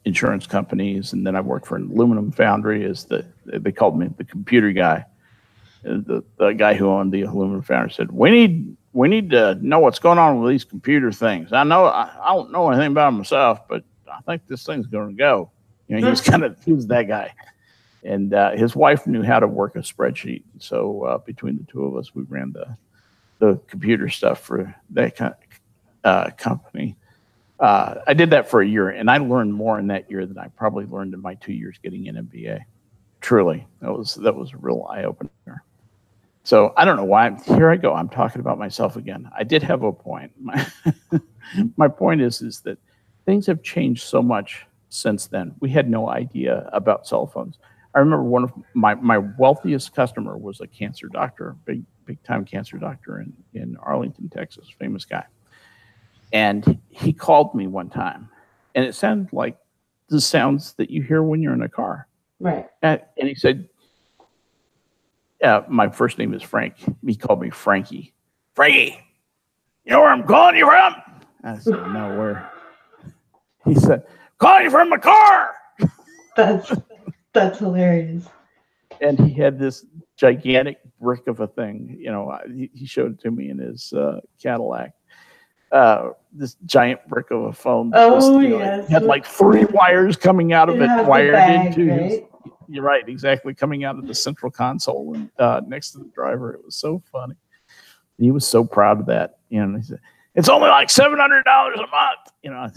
insurance companies, and then I worked for an aluminum foundry. They called me the computer guy. The guy who owned the aluminum foundry said, "We need to know what's going on with these computer things. I don't know anything about them myself, but I think this thing's going to go." You know, he was that guy. And his wife knew how to work a spreadsheet. So between the two of us, we ran the computer stuff for that company. I did that for a year, and I learned more in that year than I probably learned in my 2 years getting an MBA. Truly, that was a real eye opener. So I don't know why. Here I go. I'm talking about myself again. I did have a point. My point is that things have changed so much since then. We had no idea about cell phones. I remember one of my wealthiest customer was a cancer doctor, big time cancer doctor in Arlington, Texas, famous guy. And he called me one time, and it sounded like the sounds that you hear when you're in a car. Right. And he said, my first name is Frank. He called me Frankie. Frankie, you know where I'm calling you from? I said, no, where? He said, calling you from my car. That's hilarious. And he had this gigantic brick of a thing. You know, he showed it to me in his Cadillac. This giant brick of a phone. Yes. It had like 3 wires coming out of it, wired into his. You're right, exactly. Coming out of the central console and next to the driver. It was so funny. He was so proud of that. You know, he said, "It's only like $700 a month." You know,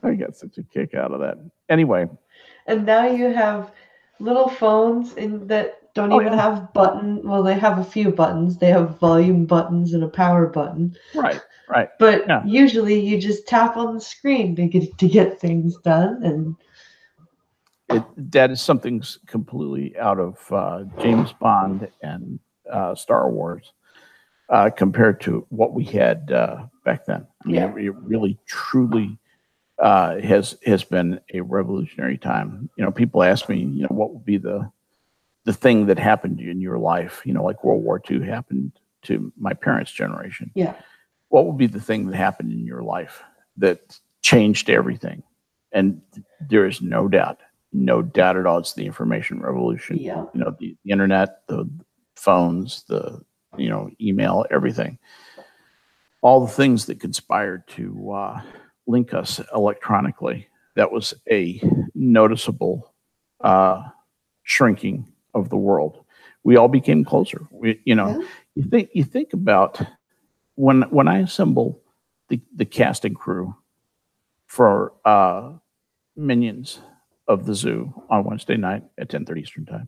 I got such a kick out of that. Anyway. And now you have little phones that don't even have button. Well, they have a few buttons. They have volume buttons and a power button. Right. But usually you just tap on the screen to get things done. And that is something completely out of James Bond and Star Wars compared to what we had back then. I mean, it really, truly has been a revolutionary time. You know, people ask me, you know, what would be the thing that happened in your life? You know, like World War II happened to my parents' generation. Yeah. What would be the thing that happened in your life that changed everything? And there is no doubt at all, it's the information revolution. Yeah. You know, the internet, the phones, the email, everything. All the things that conspired to link us electronically. That was a noticeable shrinking of the world. We all became closer. You think about when I assemble the cast and crew for Minions of the Zoo on Wednesday night at 10:30 Eastern time,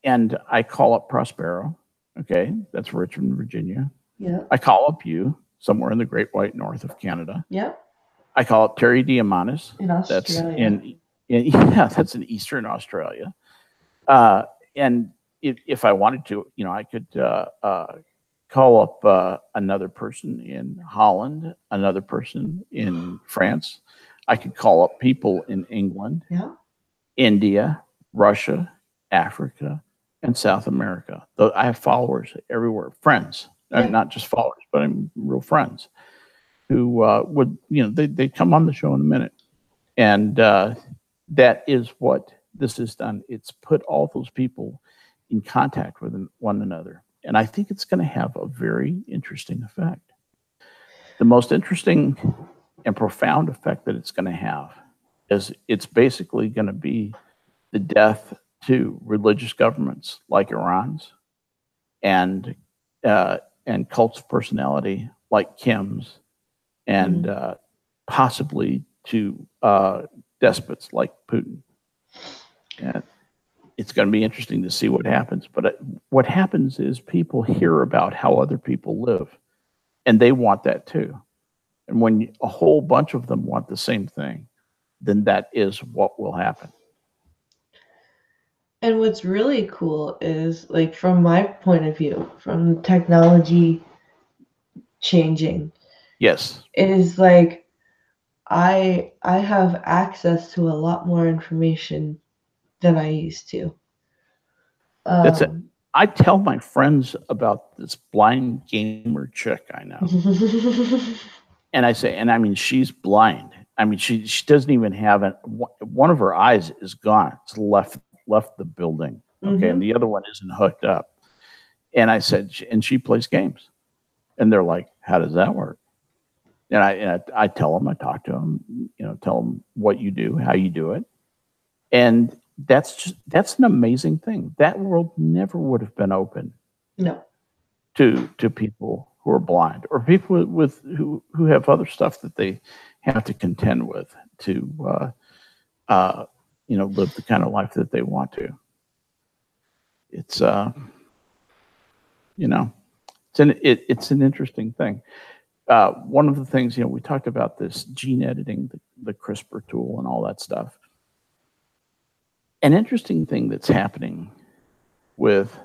and I call up Prospero. Okay, that's Richmond, Virginia. Yeah. I call up you somewhere in the Great White North of Canada. Yeah. I call up Terry Diamandis. In Australia. That's in Eastern Australia. And if I wanted to, you know, I could call up another person in Holland, another person in France. I could call up people in England, India, Russia, Africa, and South America. Though I have followers everywhere, friends, Yeah. not just followers, but I'm real friends who would, they come on the show in a minute. And that is what this has done. It's put all those people in contact with one another. And I think it's going to have a very interesting effect. The most interesting and profound effect that it's going to have is it's basically going to be the death to religious governments like Iran's and cults of personality like Kim's and possibly to despots like Putin. And it's going to be interesting to see what happens. But what happens is people hear about how other people live, and they want that too. And when a whole bunch of them want the same thing, then that is what will happen. And what's really cool is, like, from my point of view, from technology changing, Yes, is like I have access to a lot more information than I used to. that's it. I tell my friends about this blind gamer chick I know. And I say, and I mean, she's blind. I mean, she doesn't even have one of her eyes is gone. It's left the building. Okay. And the other one isn't hooked up. And I said, and she plays games. And they're like, how does that work? And I tell them, I talk to them, tell them what you do, how you do it. And that's an amazing thing. That world never would have been open. No. To people who are blind or people who have other stuff that they have to contend with to live the kind of life that they want to. It's it's an interesting thing. One of the things, we talked about this gene editing, the CRISPR tool and all that stuff. An interesting thing that's happening with,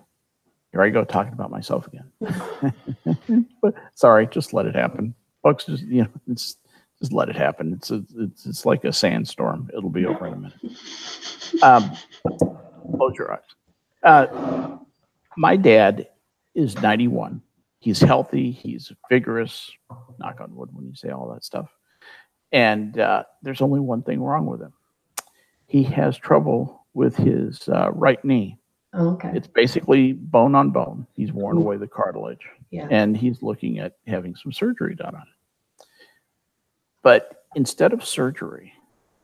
here I go talking about myself again. But sorry, just let it happen, folks. Just just let it happen. It's like a sandstorm. It'll be over in a minute. Close your eyes. My dad is 91. He's healthy. He's vigorous. Knock on wood when you say all that stuff. And there's only one thing wrong with him. He has trouble with his right knee. Oh, okay. It's basically bone on bone. He's worn away the cartilage. Yeah. And he's looking at having some surgery done on it. But instead of surgery,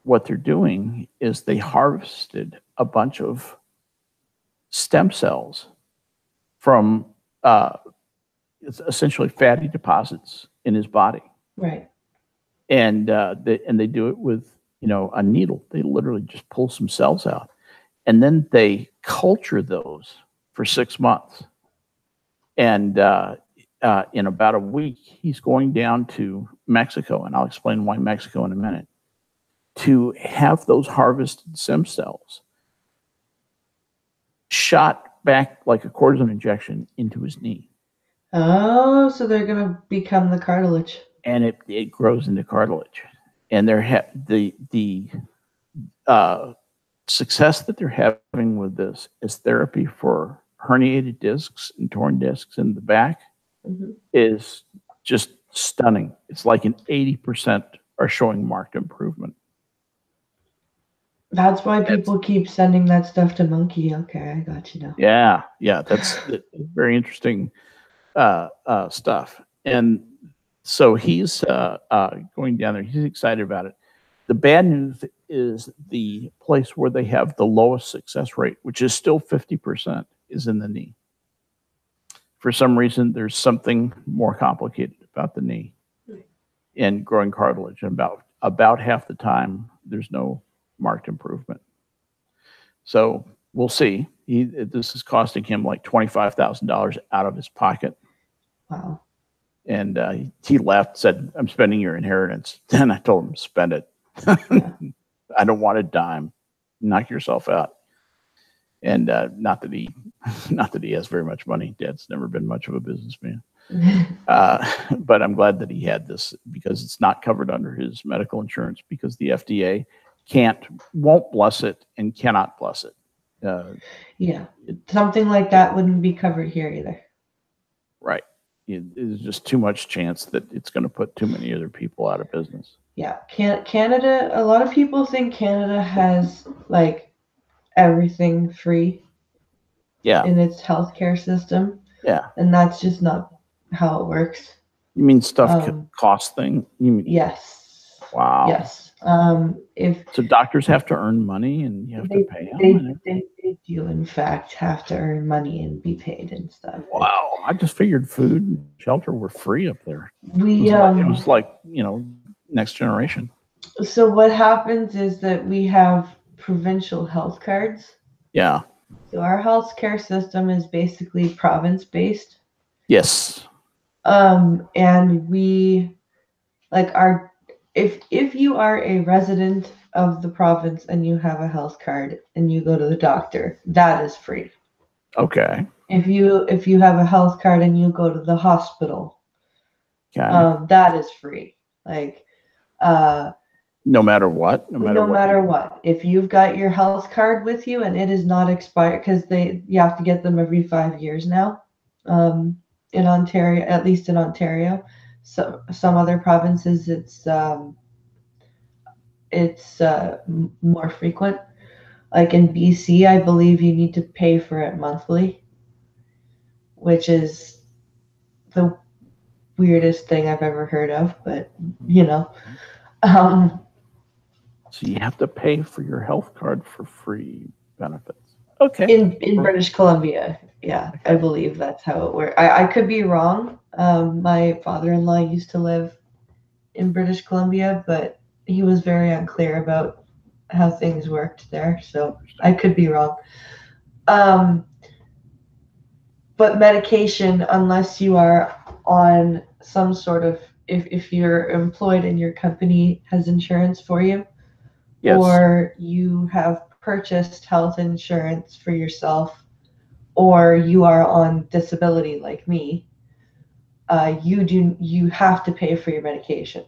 what they're doing is they harvested a bunch of stem cells from essentially fatty deposits in his body. Right. And they do it with a needle. They literally just pull some cells out. And then they culture those for 6 months. And in about a week, he's going down to Mexico, and I'll explain why Mexico in a minute, to have those harvested stem cells shot back like a cortisone injection into his knee. Oh, so they're going to become the cartilage. And it grows into cartilage. And the success that they're having with this is therapy for herniated discs and torn discs in the back is just stunning. It's like an 80% are showing marked improvement. That's why people keep sending that stuff to Monkey. Okay, I got you now. Yeah, that's very interesting stuff. And so he's going down there. He's excited about it. The bad news is the place where they have the lowest success rate, which is still 50%, is in the knee. For some reason, there's something more complicated about the knee and growing cartilage. And about half the time, there's no marked improvement. So we'll see. This is costing him like $25,000 out of his pocket. Wow. And he laughed, said, "I'm spending your inheritance." And I told him, spend it. I don't want a dime. Knock yourself out. And not that he has very much money. Dad's never been much of a businessman. But I'm glad that he had this because it's not covered under his medical insurance because the FDA won't bless it and cannot bless it. Yeah. Something like that wouldn't be covered here either. Right. There's just too much chance that it's going to put too many other people out of business. Yeah. Canada, a lot of people think Canada has like everything free Yeah. in its healthcare system, Yeah. and that's just not how it works. You mean stuff cost thing? You mean, Yes. wow. Yes. If So doctors have to earn money and you have to pay them? They do, in fact, have to earn money and be paid and stuff. Wow. I just figured food and shelter were free up there. It was like, next generation. So what happens is that we have provincial health cards. Yeah. So our healthcare system is basically province based. Yes. And we like our if you are a resident of the province and you have a health card and you go to the doctor, that is free. Okay. If you have a health card and you go to the hospital, that is free. Like no matter what, no matter what. If you've got your health card with you and it is not expired, because you have to get them every 5 years now, in Ontario, at least in Ontario. So some other provinces, it's more frequent. Like in BC, I believe you need to pay for it monthly, which is the weirdest thing I've ever heard of. But so you have to pay for your health card for free benefits. Okay. In British Columbia, yeah, okay. I believe that's how it works. I could be wrong. My father-in-law used to live in British Columbia, but he was very unclear about how things worked there, so I could be wrong. But medication, unless you are on some sort of, if you're employed and your company has insurance for you, yes, or you have purchased health insurance for yourself, or you are on disability like me, you have to pay for your medication.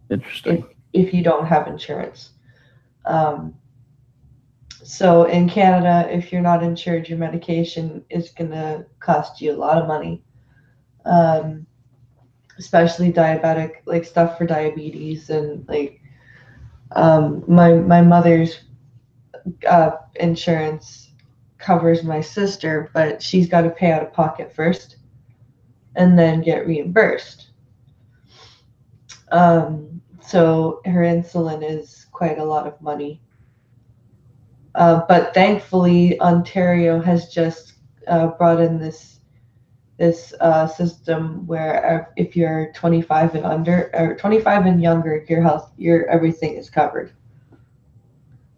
Interesting. If you don't have insurance. So in Canada, if you're not insured, your medication is going to cost you a lot of money, especially diabetic, like stuff for diabetes, and like my mother's insurance covers my sister, but she's got to pay out of pocket first and then get reimbursed. So her insulin is quite a lot of money. But thankfully, Ontario has just brought in this system where if you're 25 and under, or 25 and younger, your everything is covered.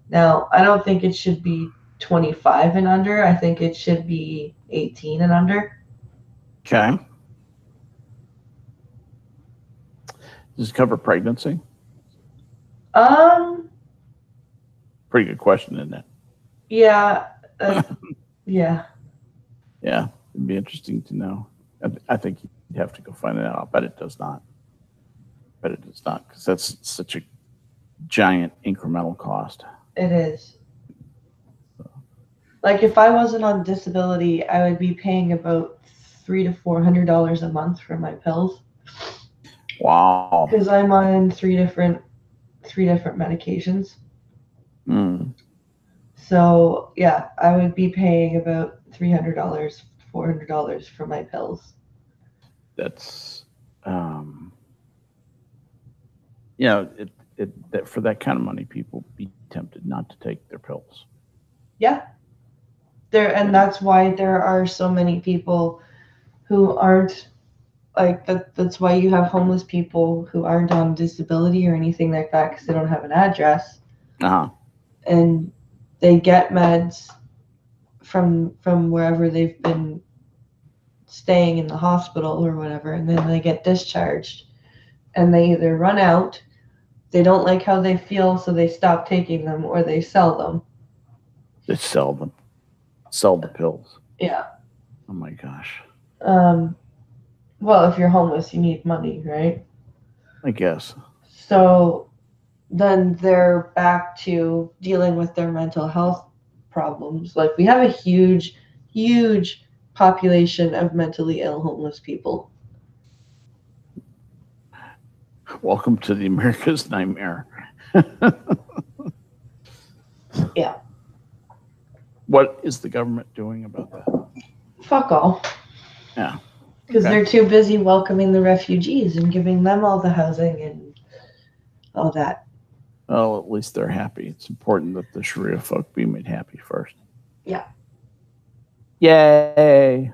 Now, I don't think it should be 25 and under. I think it should be 18 and under. Okay. Does it cover pregnancy? Pretty good question, isn't it? Yeah. Yeah. Yeah. It'd be interesting to know. I think you'd have to go find it out. But it does not. But it does not, because that's such a giant incremental cost. It is. Like if I wasn't on disability, I would be paying about $300 to $400 a month for my pills. Wow. Because I'm on three different medications. So yeah, I would be paying about $300, $400 for my pills. That's that for that kind of money, people be tempted not to take their pills. Yeah. And that's why there are so many people who aren't like that. That's why you have homeless people who aren't on disability or anything like that, because they don't have an address. And they get meds from wherever they've been staying in the hospital or whatever, and then they get discharged, and they either run out, they don't like how they feel, so they stop taking them, or they sell them. They sell them. Sell the pills. Yeah. Oh my gosh. Well, if you're homeless, you need money, right? I guess. So then they're back to dealing with their mental health problems. Like, we have a huge, huge population of mentally ill homeless people. Welcome to the America's nightmare. Yeah. What is the government doing about that? Fuck all. Yeah. Because Okay. they're too busy welcoming the refugees and giving them all the housing and all that. Well, at least they're happy. It's important that the Sharia folk be made happy first. Yeah. Yay.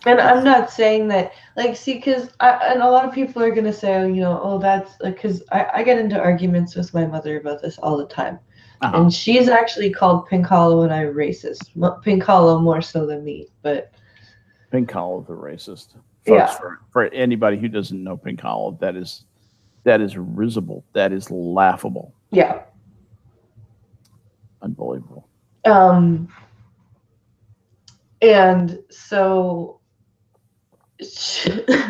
And I'm not saying that, like, see, because and a lot of people are going to say, oh, that's because I get into arguments with my mother about this all the time. Uh-huh. And she's actually called Pink Hollow and I racist. Pink Hollow more so than me, but. Pink Hollow, the racist. Yeah. Folks, for anybody who doesn't know Pink Hollow, that is risible. That is laughable. Yeah. Unbelievable. And so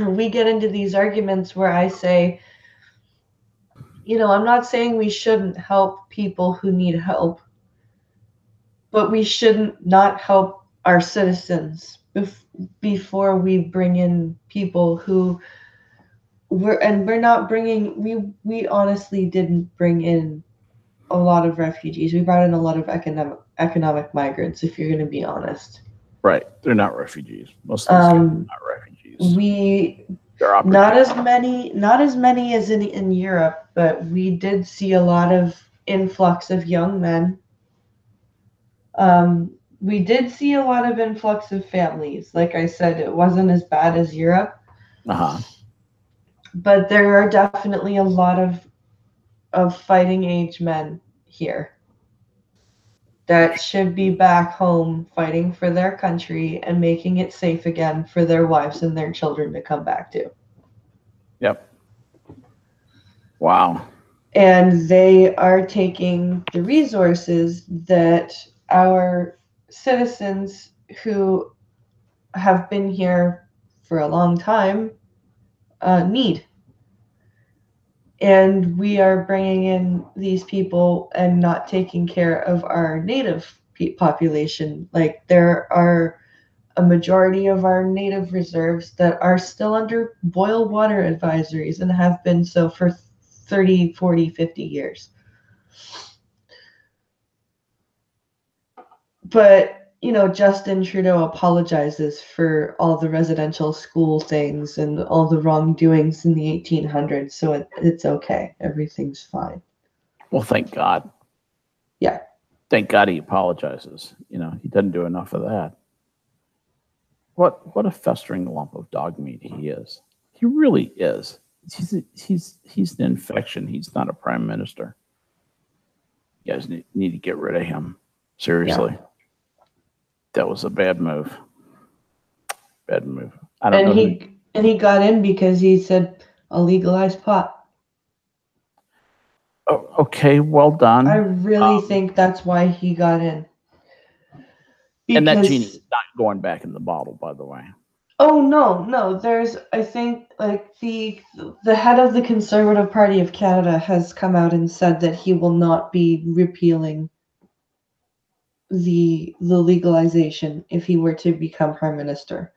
we get into these arguments where I say, I'm not saying we shouldn't help people who need help, but we shouldn't not help our citizens before we bring in people who we're not bringing, we honestly didn't bring in a lot of refugees. We brought in a lot of economic migrants, if you're going to be honest. Right. They're not refugees. Most of these guys are not refugees. They're not as many as in Europe, but we did see a lot of influx of young men. We did see a lot of influx of families. Like I said, it wasn't as bad as Europe. Uh-huh. But there are definitely a lot of fighting age men here that should be back home fighting for their country and making it safe again for their wives and their children to come back to. Yep. Wow. And they are taking the resources that our citizens who have been here for a long time need. And we are bringing in these people and not taking care of our native population. Like, there are a majority of our native reserves that are still under boil water advisories and have been so for 30, 40, 50 years. But, Justin Trudeau apologizes for all the residential school things and all the wrongdoings in the 1800s, so it's okay. Everything's fine. Well, thank God. Yeah. Thank God he apologizes. He doesn't do enough of that. What a festering lump of dog meat he is. He really is. He's an infection. He's not a prime minister. You guys need to get rid of him. Seriously. Yeah. That was a bad move. Bad move. I don't know. And he got in because he said, "I'll legalize pot." Oh, okay, well done. I really think that's why he got in. And that genie is not going back in the bottle, by the way. Oh, no. There's, I think, like, the head of the Conservative Party of Canada has come out and said that he will not be repealing the legalization if he were to become prime minister.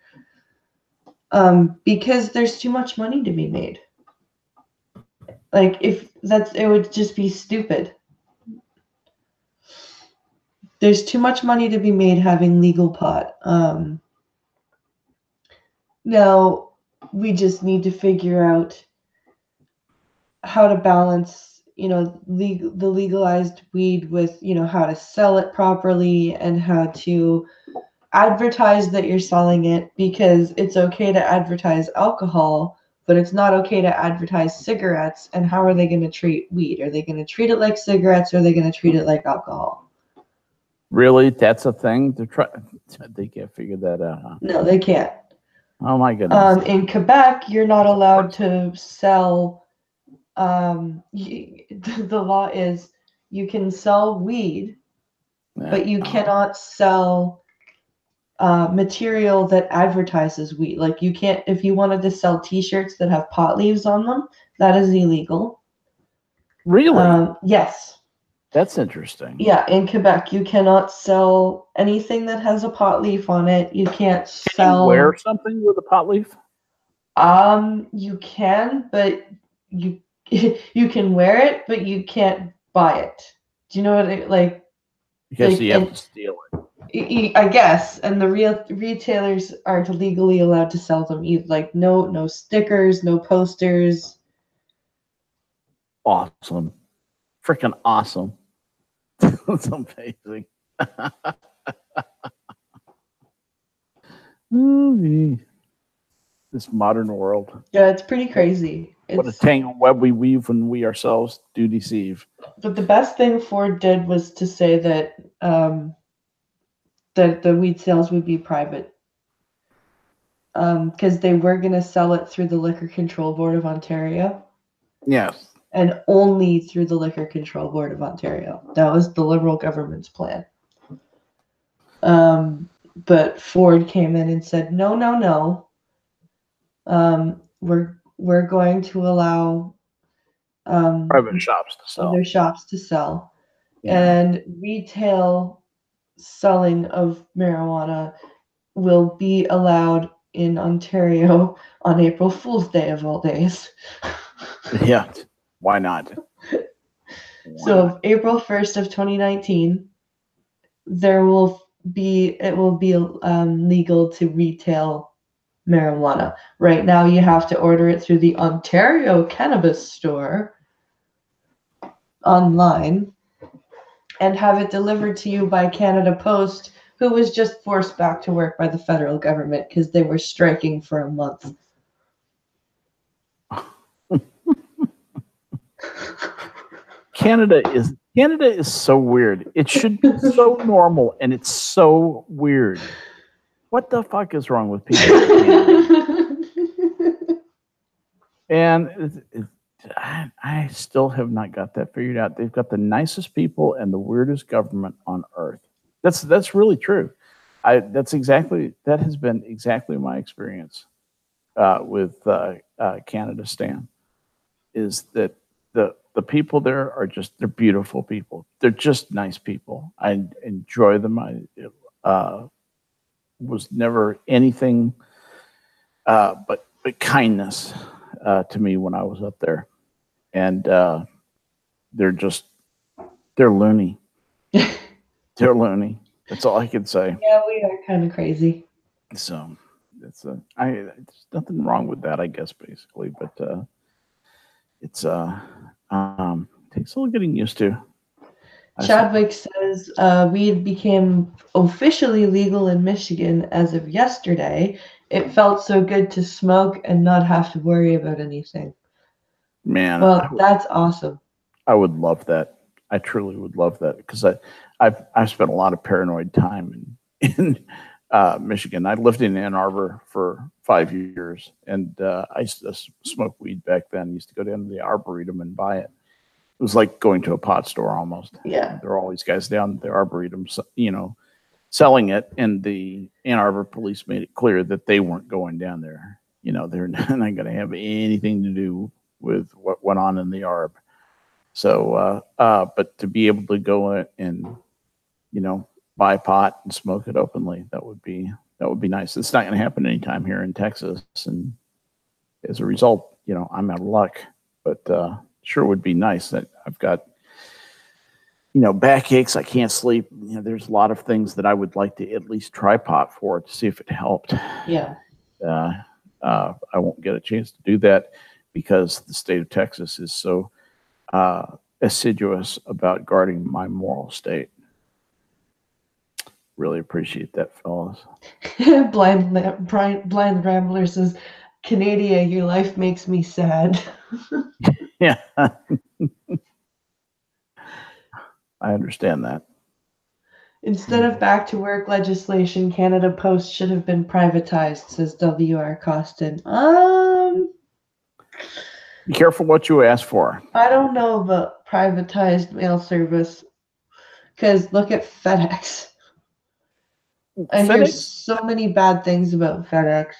Because there's too much money to be made. Like, it would just be stupid. There's too much money to be made having legal pot. Now, we just need to figure out how to balance, the legalized weed with, how to sell it properly and how to advertise that you're selling it, because it's okay to advertise alcohol, but it's not okay to advertise cigarettes. And how are they going to treat weed? Are they going to treat it like cigarettes, or are they going to treat it like alcohol? Really? That's a thing? They can't figure that out, huh? No, they can't. Oh, my goodness. In Quebec, you're not allowed to sell. The law is you can sell weed, but you cannot sell material that advertises weed. Like, you can't, if you wanted to sell T-shirts that have pot leaves on them, that is illegal. Really? Yes. That's interesting. Yeah, in Quebec, you cannot sell anything that has a pot leaf on it. You can't Can you wear sell. something with a pot leaf? You can, but you you can wear it, but you can't buy it. Do you know what it like? Because you have to steal it. I guess, and the real retailers aren't legally allowed to sell them either. Like no stickers, no posters. Awesome. Freaking awesome. That's amazing. This modern world. Yeah, it's pretty crazy. What a tangled web we weave when we ourselves do deceive. But the best thing Ford did was to say that that the weed sales would be private, because they were going to sell it through the Liquor Control Board of Ontario. Yes. And only through the Liquor Control Board of Ontario. That was the Liberal government's plan. But Ford came in and said, no, no, no. We're going to allow Private shops to sell. other shops to sell. Yeah. And retail selling of marijuana will be allowed in Ontario on April Fool's Day of all days. Yeah. Why not? So April 1st of 2019, it will be legal to retail marijuana. Right now, you have to order it through the Ontario Cannabis Store online and have it delivered to you by Canada Post, who was just forced back to work by the federal government because they were striking for a month. Canada is so weird. It should be so normal, and it's so weird. What the fuck is wrong with people in Canada? And I still have not got that figured out. They've got the nicest people and the weirdest government on earth. That's really true. That has been exactly my experience with Canada, Stan. Is that the people there are they're beautiful people. They're just nice people. I enjoy them. I was never anything but kindness to me when I was up there, and they're loony. They're loony. That's all I can say. Yeah, we are kind of crazy. So there's nothing wrong with that, I guess, basically, but it's takes a little getting used to. Chadwick says weed became officially legal in Michigan as of yesterday. It felt so good to smoke and not have to worry about anything. Man, well, that's awesome. I would love that. I truly would love that because I've spent a lot of paranoid time in Michigan. I lived in Ann Arbor for 5 years, and I used to smoke weed back then. I used to go down to the Arboretum and buy it. It was like going to a pot store almost. Yeah. There are all these guys down at the Arboretum, selling it, and the Ann Arbor police made it clear that they weren't going down there. They're not going to have anything to do with what went on in the Arb. So, but to be able to go and, buy pot and smoke it openly, that would be nice. It's not going to happen anytime here in Texas. And as a result, I'm out of luck, but, sure would be nice. That I've got, backaches. I can't sleep. There's a lot of things that I would like to at least try pot for to see if it helped. Yeah. I won't get a chance to do that because the state of Texas is so assiduous about guarding my moral state. Really appreciate that, fellas. Blind Rambler says, Canada, your life makes me sad. Yeah. I understand that. Instead of back to work legislation, Canada Post should have been privatized, says W.R. Costin. Be careful what you ask for. I don't know about privatized mail service, because look at FedEx. I hear so many bad things about FedEx.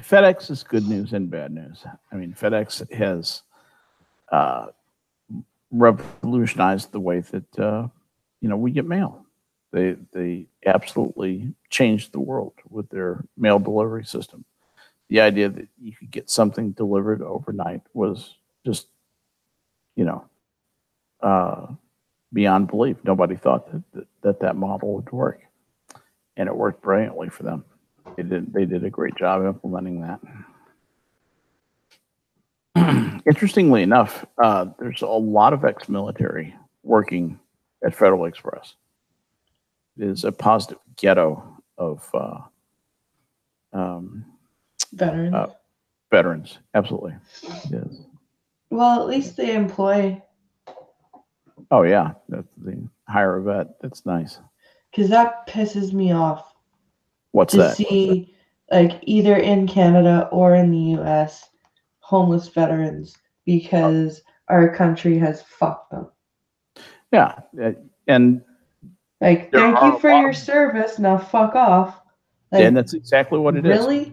FedEx is good news and bad news. I mean, FedEx has revolutionized the way that we get mail. They absolutely changed the world with their mail delivery system. The idea that you could get something delivered overnight was just, you know, uh, beyond belief. Nobody thought that model would work, and it worked brilliantly for them. They did a great job implementing that. Interestingly enough, there's a lot of ex-military working at Federal Express. It is a positive ghetto of Veterans. Veterans. Absolutely. Yes. Well, at least they employ. Oh yeah, that's the hire a vet. That's nice. Because that pisses me off. What's to that? see, like, either in Canada or in the U.S., homeless veterans because our country has fucked them. Yeah, and like, thank you for your service. Now fuck off. Like, and that's exactly what it really? is.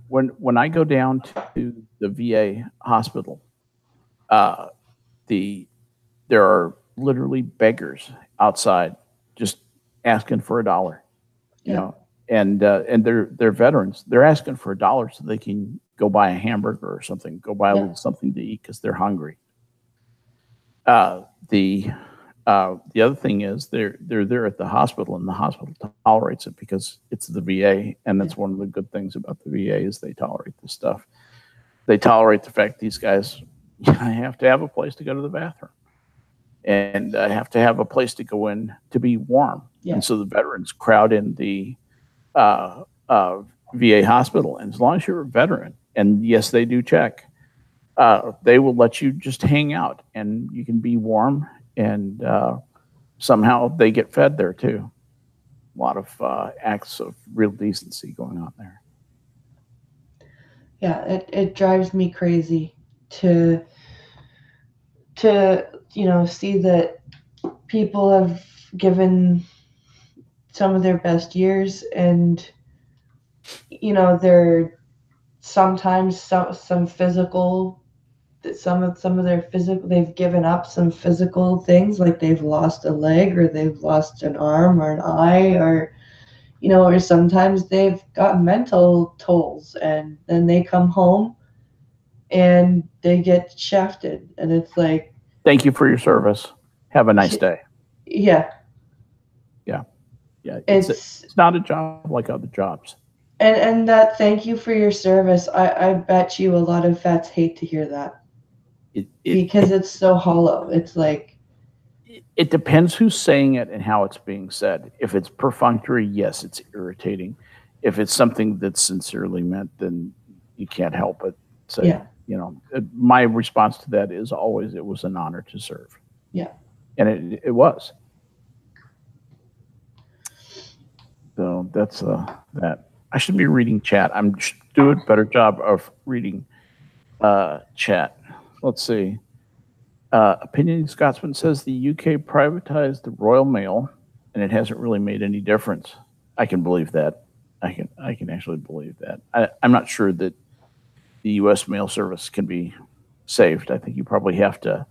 When I go down to the VA hospital, there are literally beggars outside just asking for $1. You know, and they're veterans. They're asking for $1 so they can go buy a hamburger or something, go buy a little something to eat because they're hungry. The other thing is they're there at the hospital, and the hospital tolerates it because it's the VA, and that's one of the good things about the VA is they tolerate this stuff. They tolerate the fact these guys have to have a place to go to the bathroom, and have to have a place to go in to be warm. And so the veterans crowd in the VA hospital, and as long as you're a veteran, and yes, they do check, they will let you just hang out, and you can be warm, and somehow they get fed there too. A lot of acts of real decency going on there. Yeah, it drives me crazy to see that people have given some of their best years, and they're sometimes some physical, some of their physical, they've given up some physical things, like they've lost a leg or they've lost an arm or an eye, or or sometimes they've got mental tolls, and then they come home and they get shafted, and it's like, thank you for your service, have a nice day. Yeah. It's not a job like other jobs. And that thank you for your service, I bet you a lot of vets hate to hear that. Because it's so hollow. It's like, it depends who's saying it and how it's being said. If it's perfunctory, yes, it's irritating. If it's something that's sincerely meant, then you can't help but say, my response to that is always, it was an honor to serve. Yeah. And it was. So that's that. I should be reading chat. I'm doing a better job of reading chat. Let's see. Opinion Scotsman says the UK privatized the Royal Mail, and it hasn't really made any difference. I can believe that. I can actually believe that. I'm not sure that the U.S. mail service can be saved. I think you probably have to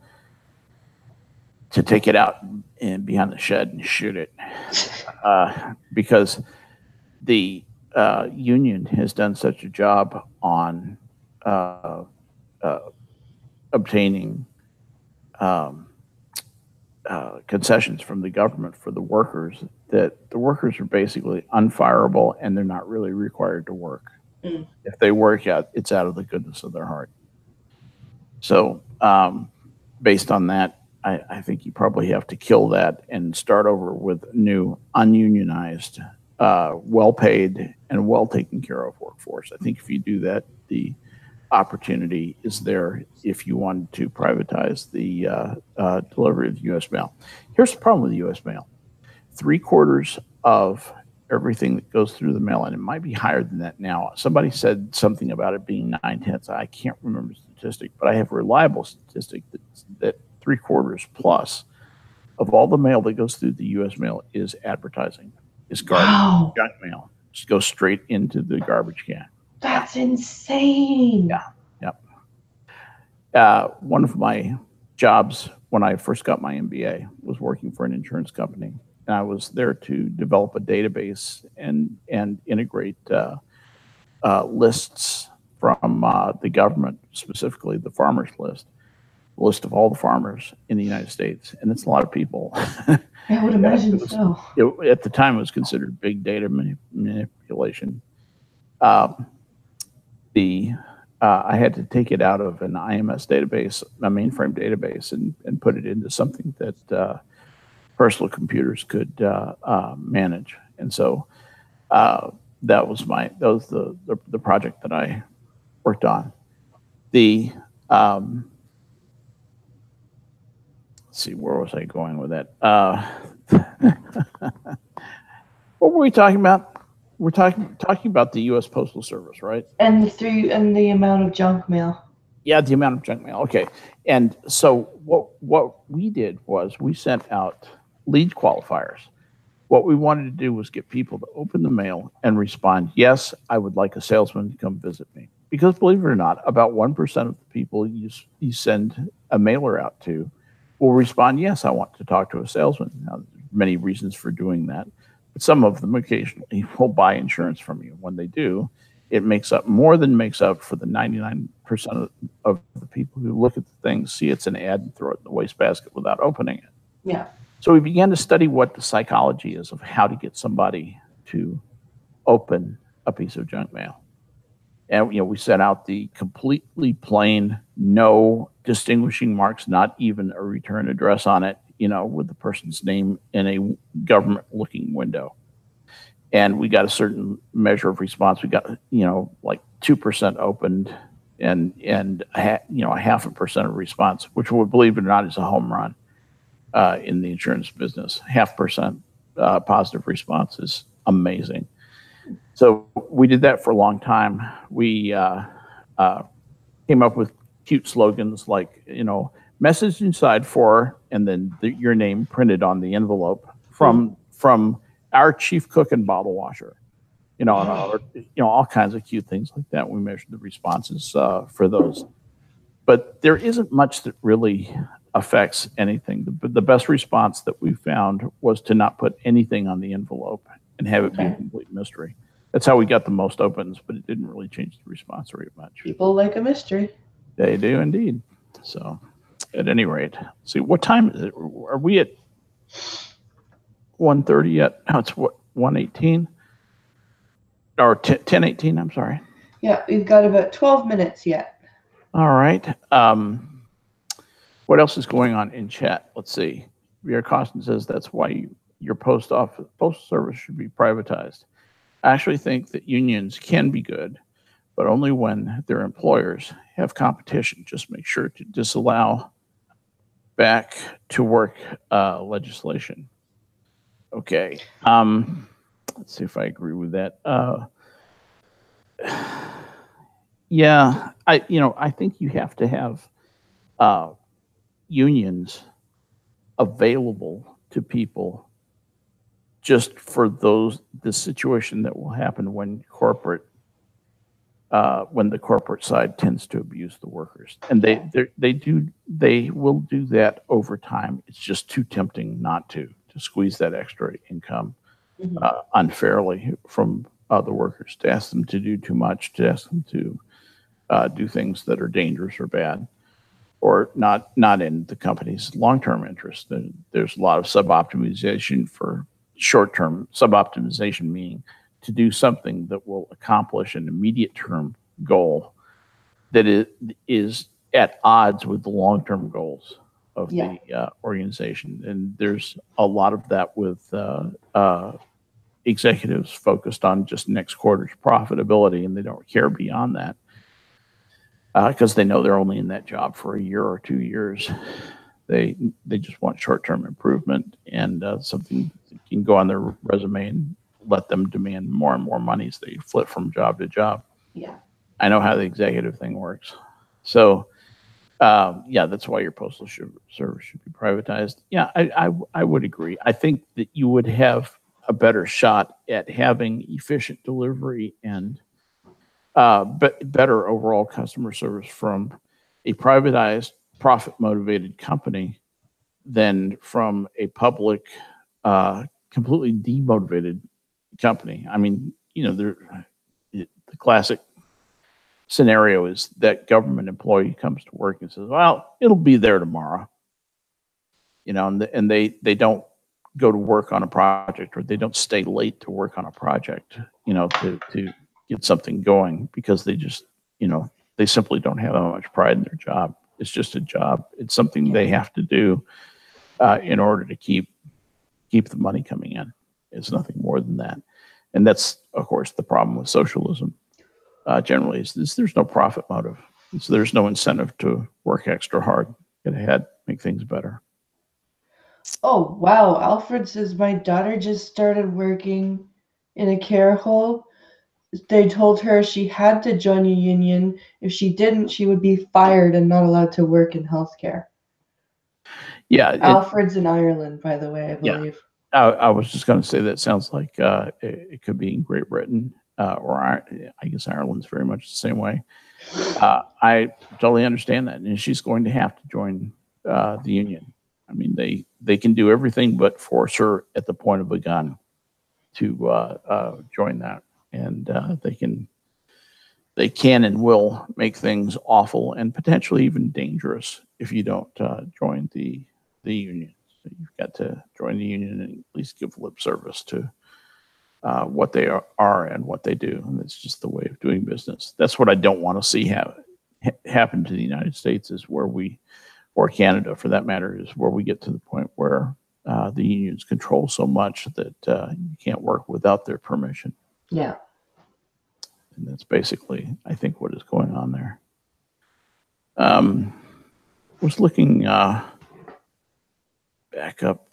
take it out and behind the shed and shoot it, because the union has done such a job on obtaining concessions from the government for the workers, that the workers are basically unfireable, and they're not really required to work. If they work out, it's out of the goodness of their heart. So based on that, I think you probably have to kill that and start over with new ununionized, well-paid and well-taken care of workforce. I think if you do that, the opportunity is there if you want to privatize the delivery of the U.S. mail. Here's the problem with the U.S. mail. 3/4 of everything that goes through the mail, and it might be higher than that now. Somebody said something about it being 9/10. I can't remember the statistic, but I have a reliable statistic that 3/4 plus of all the mail that goes through the U.S. mail is advertising, is garbage, junk mail. Just goes straight into the garbage can. That's insane. Yeah. One of my jobs when I first got my MBA, was working for an insurance company, and I was there to develop a database and integrate lists from the government, specifically the farmers list of all the farmers in the United States, and it's a lot of people. I would imagine so. At the time, it was considered big data manipulation. I had to take it out of an IMS database, a mainframe database, and put it into something that personal computers could manage. And so that was the project that I worked on. Let's see, where was I going with that? What were we talking about? We're talking about the U.S. Postal Service, right? And the amount of junk mail. Yeah, the amount of junk mail. Okay, and so what we did was we sent out lead qualifiers. What we wanted to do was get people to open the mail and respond, yes, I would like a salesman to come visit me. Because believe it or not, about 1% of the people you send a mailer out to will respond, yes, I want to talk to a salesman. Now, there's many reasons for doing that, but some of them occasionally will buy insurance from you. When they do, it more than makes up for the 99% of the people who look at the thing, see it's an ad, and throw it in the wastebasket without opening it. Yeah. So we began to study what the psychology is of how to get somebody to open a piece of junk mail. And we set out the completely plain, no distinguishing marks, not even a return address on it, with the person's name in a government-looking window. And we got a certain measure of response. We got, like 2% opened, and a 0.5% of response, which, believe it or not, is a home run in the insurance business. 0.5% positive response is amazing. So we did that for a long time. We came up with cute slogans like, message inside for, and then your name printed on the envelope from our chief cook and bottle washer, and all kinds of cute things like that. We measured the responses for those. But there isn't much that really affects anything. The best response that we found was to not put anything on the envelope and have it be a complete mystery. That's how we got the most opens, but it didn't really change the response rate much. People like a mystery. They do indeed. So at any rate, see, what time is it? Are we at 1:30 yet? No, it's what, 1:18? Or 10:18, I'm sorry. Yeah, we've got about 12 minutes yet. All right. What else is going on in chat? Let's see. VR Costin says that's why your postal service should be privatized. I actually think that unions can be good, but only when their employers have competition. Just make sure to disallow back to work legislation. Okay. Let's see if I agree with that. Yeah, I think you have to have unions available to people just for the situation that will happen when the corporate side tends to abuse the workers, and they will do that over time. It's just too tempting not to squeeze that extra income unfairly from the workers, to ask them to do too much, to ask them to do things that are dangerous or bad, or not in the company's long-term interest. There's a lot of sub-optimization for short-term sub-optimization, meaning to do something that will accomplish an immediate term goal that is at odds with the long-term goals of the organization. And there's a lot of that with executives focused on just next quarter's profitability, and they don't care beyond that because they know they're only in that job for a year or 2 years. They just want short-term improvement and something that can go on their resume and let them demand more and more money as they flip from job to job. Yeah, I know how the executive thing works. So, that's why your postal service should be privatized. Yeah, I would agree. I think that you would have a better shot at having efficient delivery and better overall customer service from a privatized, profit-motivated company than from a public, completely demotivated company. I mean, the classic scenario is that government employee comes to work and says, "Well, it'll be there tomorrow," and they don't go to work on a project, or they don't stay late to work on a project, to get something going, because they simply don't have that much pride in their job. It's just a job. It's something they have to do in order to keep the money coming in. It's nothing more than that. And that's, of course, the problem with socialism. Generally, is there's no profit motive. So there's no incentive to work extra hard, get ahead, make things better. Oh, wow. Alfred says, my daughter just started working in a care home. They told her she had to join a union. If she didn't, she would be fired and not allowed to work in healthcare. Yeah. Alfred's in Ireland, by the way, I believe. I was just going to say that sounds like it could be in Great Britain, or I guess Ireland's very much the same way. I totally understand that. And she's going to have to join the union. I mean, they can do everything but force her at the point of a gun to join that. And they can and will make things awful and potentially even dangerous if you don't join the union. So you've got to join the union and at least give lip service to what they are and what they do. And it's just the way of doing business. That's what I don't want to see happen to the United States, is where or Canada for that matter, is where we get to the point where the unions control so much that you can't work without their permission. Yeah. And that's basically, I think, what is going on there. Was looking back up.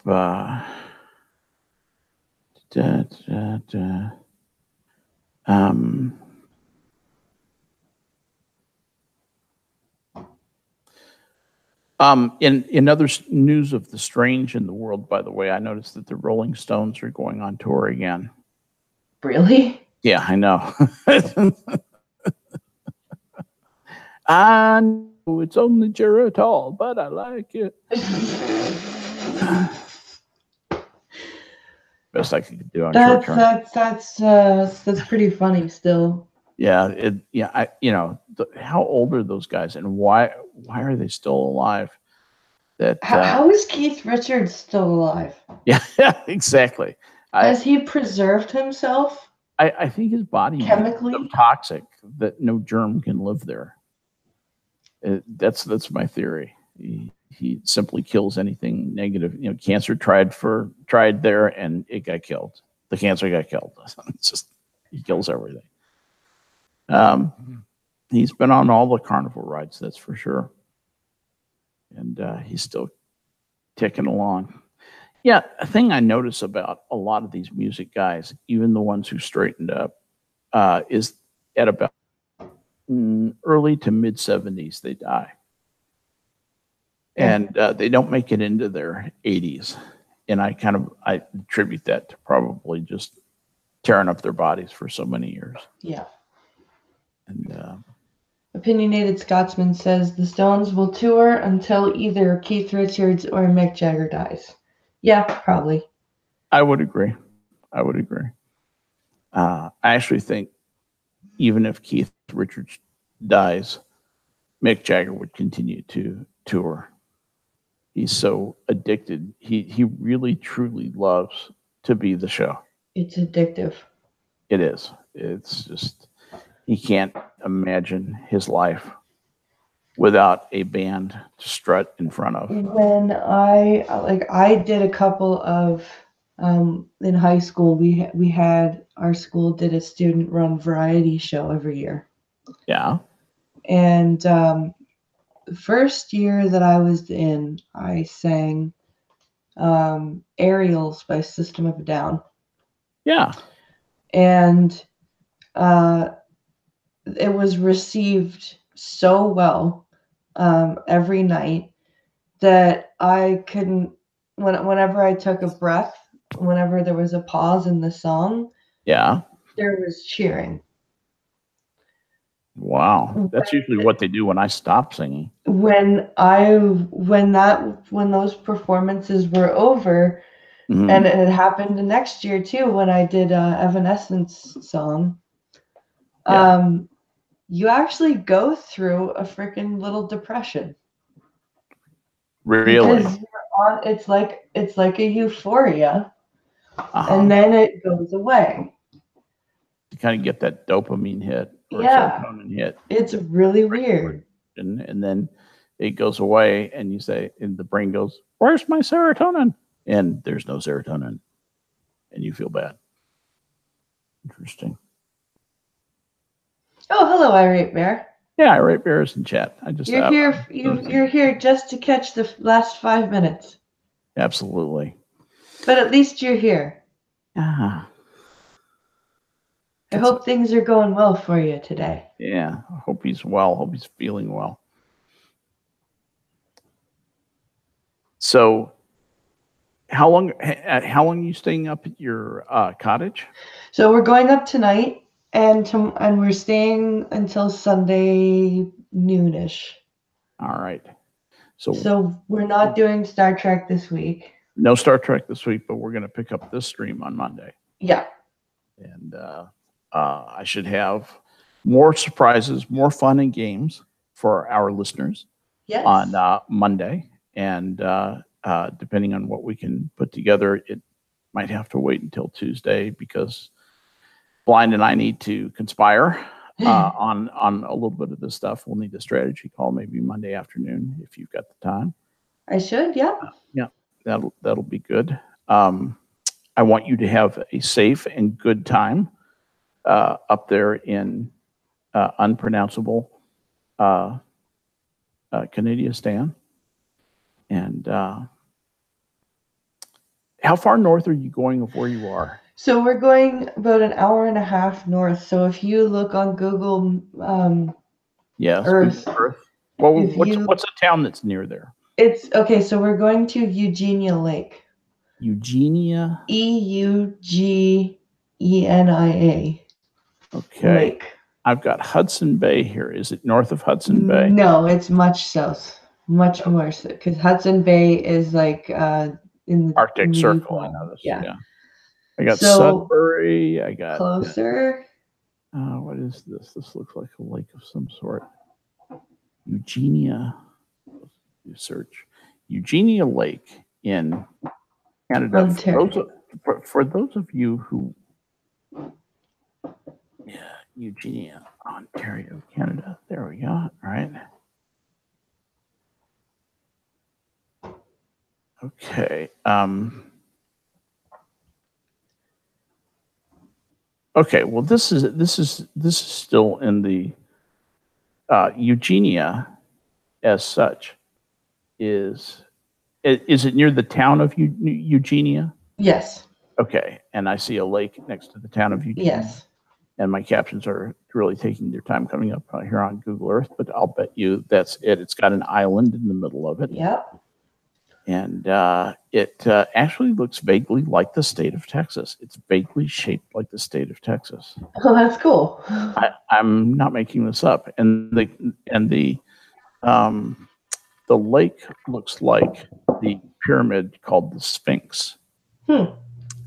In other news of the strange in the world, by the way, I noticed that the Rolling Stones are going on tour again. Really? Yeah, I know. I know it's only Geritol, but I like it. Best I could do on short term. That's pretty funny still. Yeah, how old are those guys, and why are they still alive? How is Keith Richards still alive? Yeah, exactly. Has he preserved himself? I think his body chemically is so toxic that no germ can live there. That's my theory. He simply kills anything negative. Cancer tried there and it got killed. The cancer got killed. It's just, he kills everything. He's been on all the carnival rides, that's for sure. And he's still ticking along. Yeah, a thing I notice about a lot of these music guys, even the ones who straightened up, is at about early to mid 70s, they die. And they don't make it into their 80s. And I attribute that to probably just tearing up their bodies for so many years. Yeah. And Opinionated Scotsman says the Stones will tour until either Keith Richards or Mick Jagger dies. Yeah, probably. I would agree. I actually think even if Keith Richards dies, Mick Jagger would continue to tour. He's so addicted. He really, truly loves to be the show. It's addictive. It is. It's just, he can't imagine his life without a band to strut in front of. When I did a couple of in high school, we had, our school did a student run variety show every year. Yeah. And the first year that I was in, I sang Aerials by System of a Down. Yeah. And it was received so well every night that I couldn't, whenever I took a breath, whenever there was a pause in the song, yeah, there was cheering. Wow. That's usually what they do when I stop singing. When those performances were over, Mhm. and it had happened the next year too when I did Evanescence song. Yeah. You actually go through a freaking little depression. Really? Because it's like a euphoria, and then it goes away. You kind of get that dopamine hit or serotonin hit. It's really weird. And then it goes away, and you say, and the brain goes, "Where's my serotonin?" And there's no serotonin, and you feel bad. Interesting. Oh, hello, Irate Bear. Yeah, Irate Bear is in chat. You're here. You're here just to catch the last 5 minutes. Absolutely. But at least you're here. Ah. I hope things are going well for you today. Yeah, I hope he's well. Hope he's feeling well. So, how long are you staying up at your cottage? So we're going up tonight, and we're staying until Sunday noonish. All right. So we're not doing Star Trek this week. No Star Trek this week, but we're going to pick up this stream on Monday. Yeah. And I should have more surprises, more fun and games for our listeners on Monday. And depending on what we can put together, it might have to wait until Tuesday because Blind and I need to conspire on a little bit of this stuff. We'll need a strategy call maybe Monday afternoon if you've got the time. I should, yeah. Yeah, that'll be good. I want you to have a safe and good time up there in unpronounceable Canadianistan. And how far north are you going of where you are? So we're going about an hour and a half north. So if you look on Google Earth. Google Earth. Well, what's a town that's near there? It's okay. So we're going to Eugenia Lake. Eugenia. Eugenia. Okay. Lake. I've got Hudson Bay here. Is it north of Hudson Bay? No, it's much south, much more so, because Hudson Bay is like in the Arctic Circle. I know this. Yeah. I got Sudbury. I got closer. What is this? This looks like a lake of some sort. Eugenia. You search Eugenia Lake in Canada. Ontario. For those of you who, Eugenia, Ontario, Canada. There we go. All right. Okay. Okay. Well, this is still in the Eugenia, as such. Is it near the town of Eugenia? Yes. Okay. And I see a lake next to the town of Eugenia. Yes. And my captions are really taking their time coming up here on Google Earth, but I'll bet you that's it. It's got an island in the middle of it. Yep. And it actually looks vaguely like the state of Texas. It's vaguely shaped like the state of Texas. Oh, that's cool. I'm not making this up. And the lake looks like the pyramid called the Sphinx.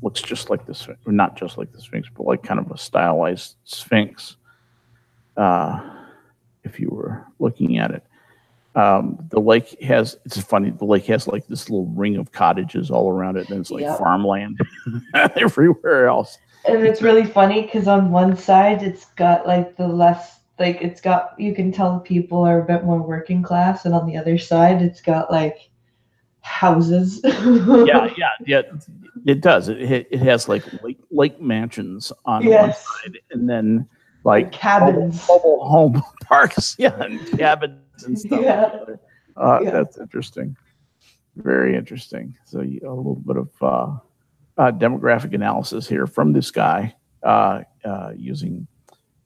Looks just like the Sphinx, not just like the Sphinx, but like kind of a stylized Sphinx. If you were looking at it, the lake it's funny. The lake has like this little ring of cottages all around it, and it's like farmland everywhere else. And it's really funny because on one side it's got like it's got, you can tell people are a bit more working class, and on the other side it's got like houses. yeah, it does. It has like lake mansions on one side, and then like cabins, mobile home parks, and cabins and stuff. That's interesting. Very interesting. So a little bit of demographic analysis here from this guy using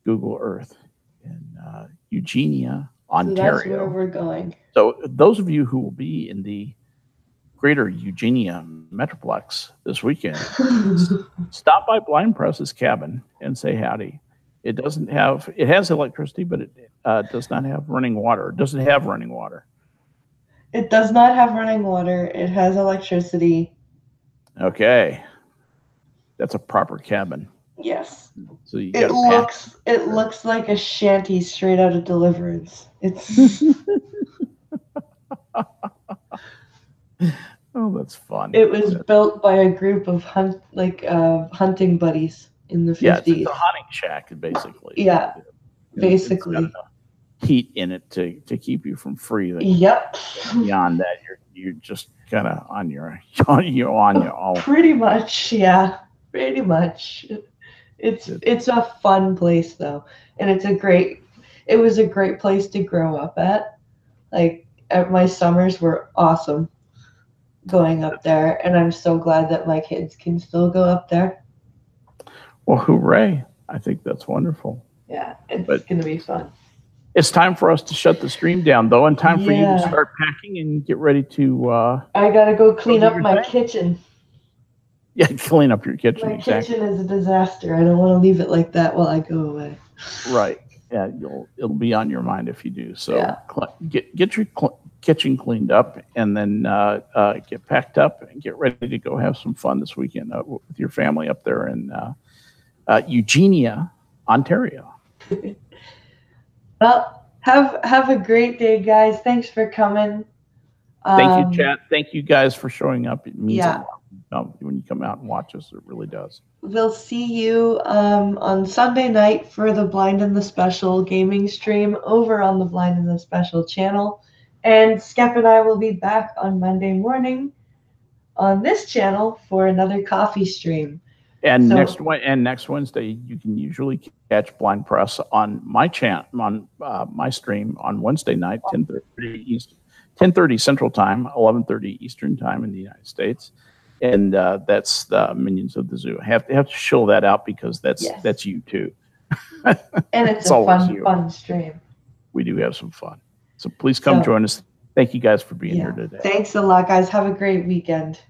Google Earth in Eugenia, Ontario. So that's where we're going. So those of you who will be in the greater Eugenia Metroplex this weekend, stop by Blind Press's cabin and say howdy. It doesn't have. It has electricity, but it does not have running water. It doesn't have running water. It does not have running water. It has electricity. Okay, that's a proper cabin. Yes. So you It got looks like a shanty straight out of Deliverance. It's Oh, that's fun. it was built by a group of hunting buddies in the 50s. It's a hunting shack, basically. Yeah, It's basically. got enough heat in it to keep you from freezing. Yep. Beyond that, you're just kind of on your own. Pretty much, yeah. Pretty much. It's a fun place though, and it was a great place to grow up at. Like my summers were awesome going up there, and I'm so glad that my kids can still go up there. Well, hooray. I think that's wonderful. Yeah, it's going to be fun. It's time for us to shut the stream down, though, and time for you to start packing and get ready to... I got to go clean up my kitchen. Yeah, clean up your kitchen. My kitchen is a disaster. I don't want to leave it like that while I go away. Right. Yeah, it'll be on your mind if you do. So get your kitchen cleaned up, and then get packed up and get ready to go have some fun this weekend with your family up there in Eugenia, Ontario. Well, have a great day, guys. Thanks for coming. Thank you, chat. Thank you guys for showing up. It means a lot when you come out and watch us. It really does. We'll see you on Sunday night for the Blind and the Special gaming stream over on the Blind and the Special channel. And Skep and I will be back on Monday morning on this channel for another coffee stream. And next Wednesday, you can usually catch Blind Press on my channel, on my stream on Wednesday night, 10:30 Central Time, 11:30 Eastern Time in the United States, and that's the Minions of the Zoo. I have to show that out because that's you too. And it's a fun stream. We do have some fun, so please come join us. Thank you guys for being here today. Thanks a lot, guys. Have a great weekend.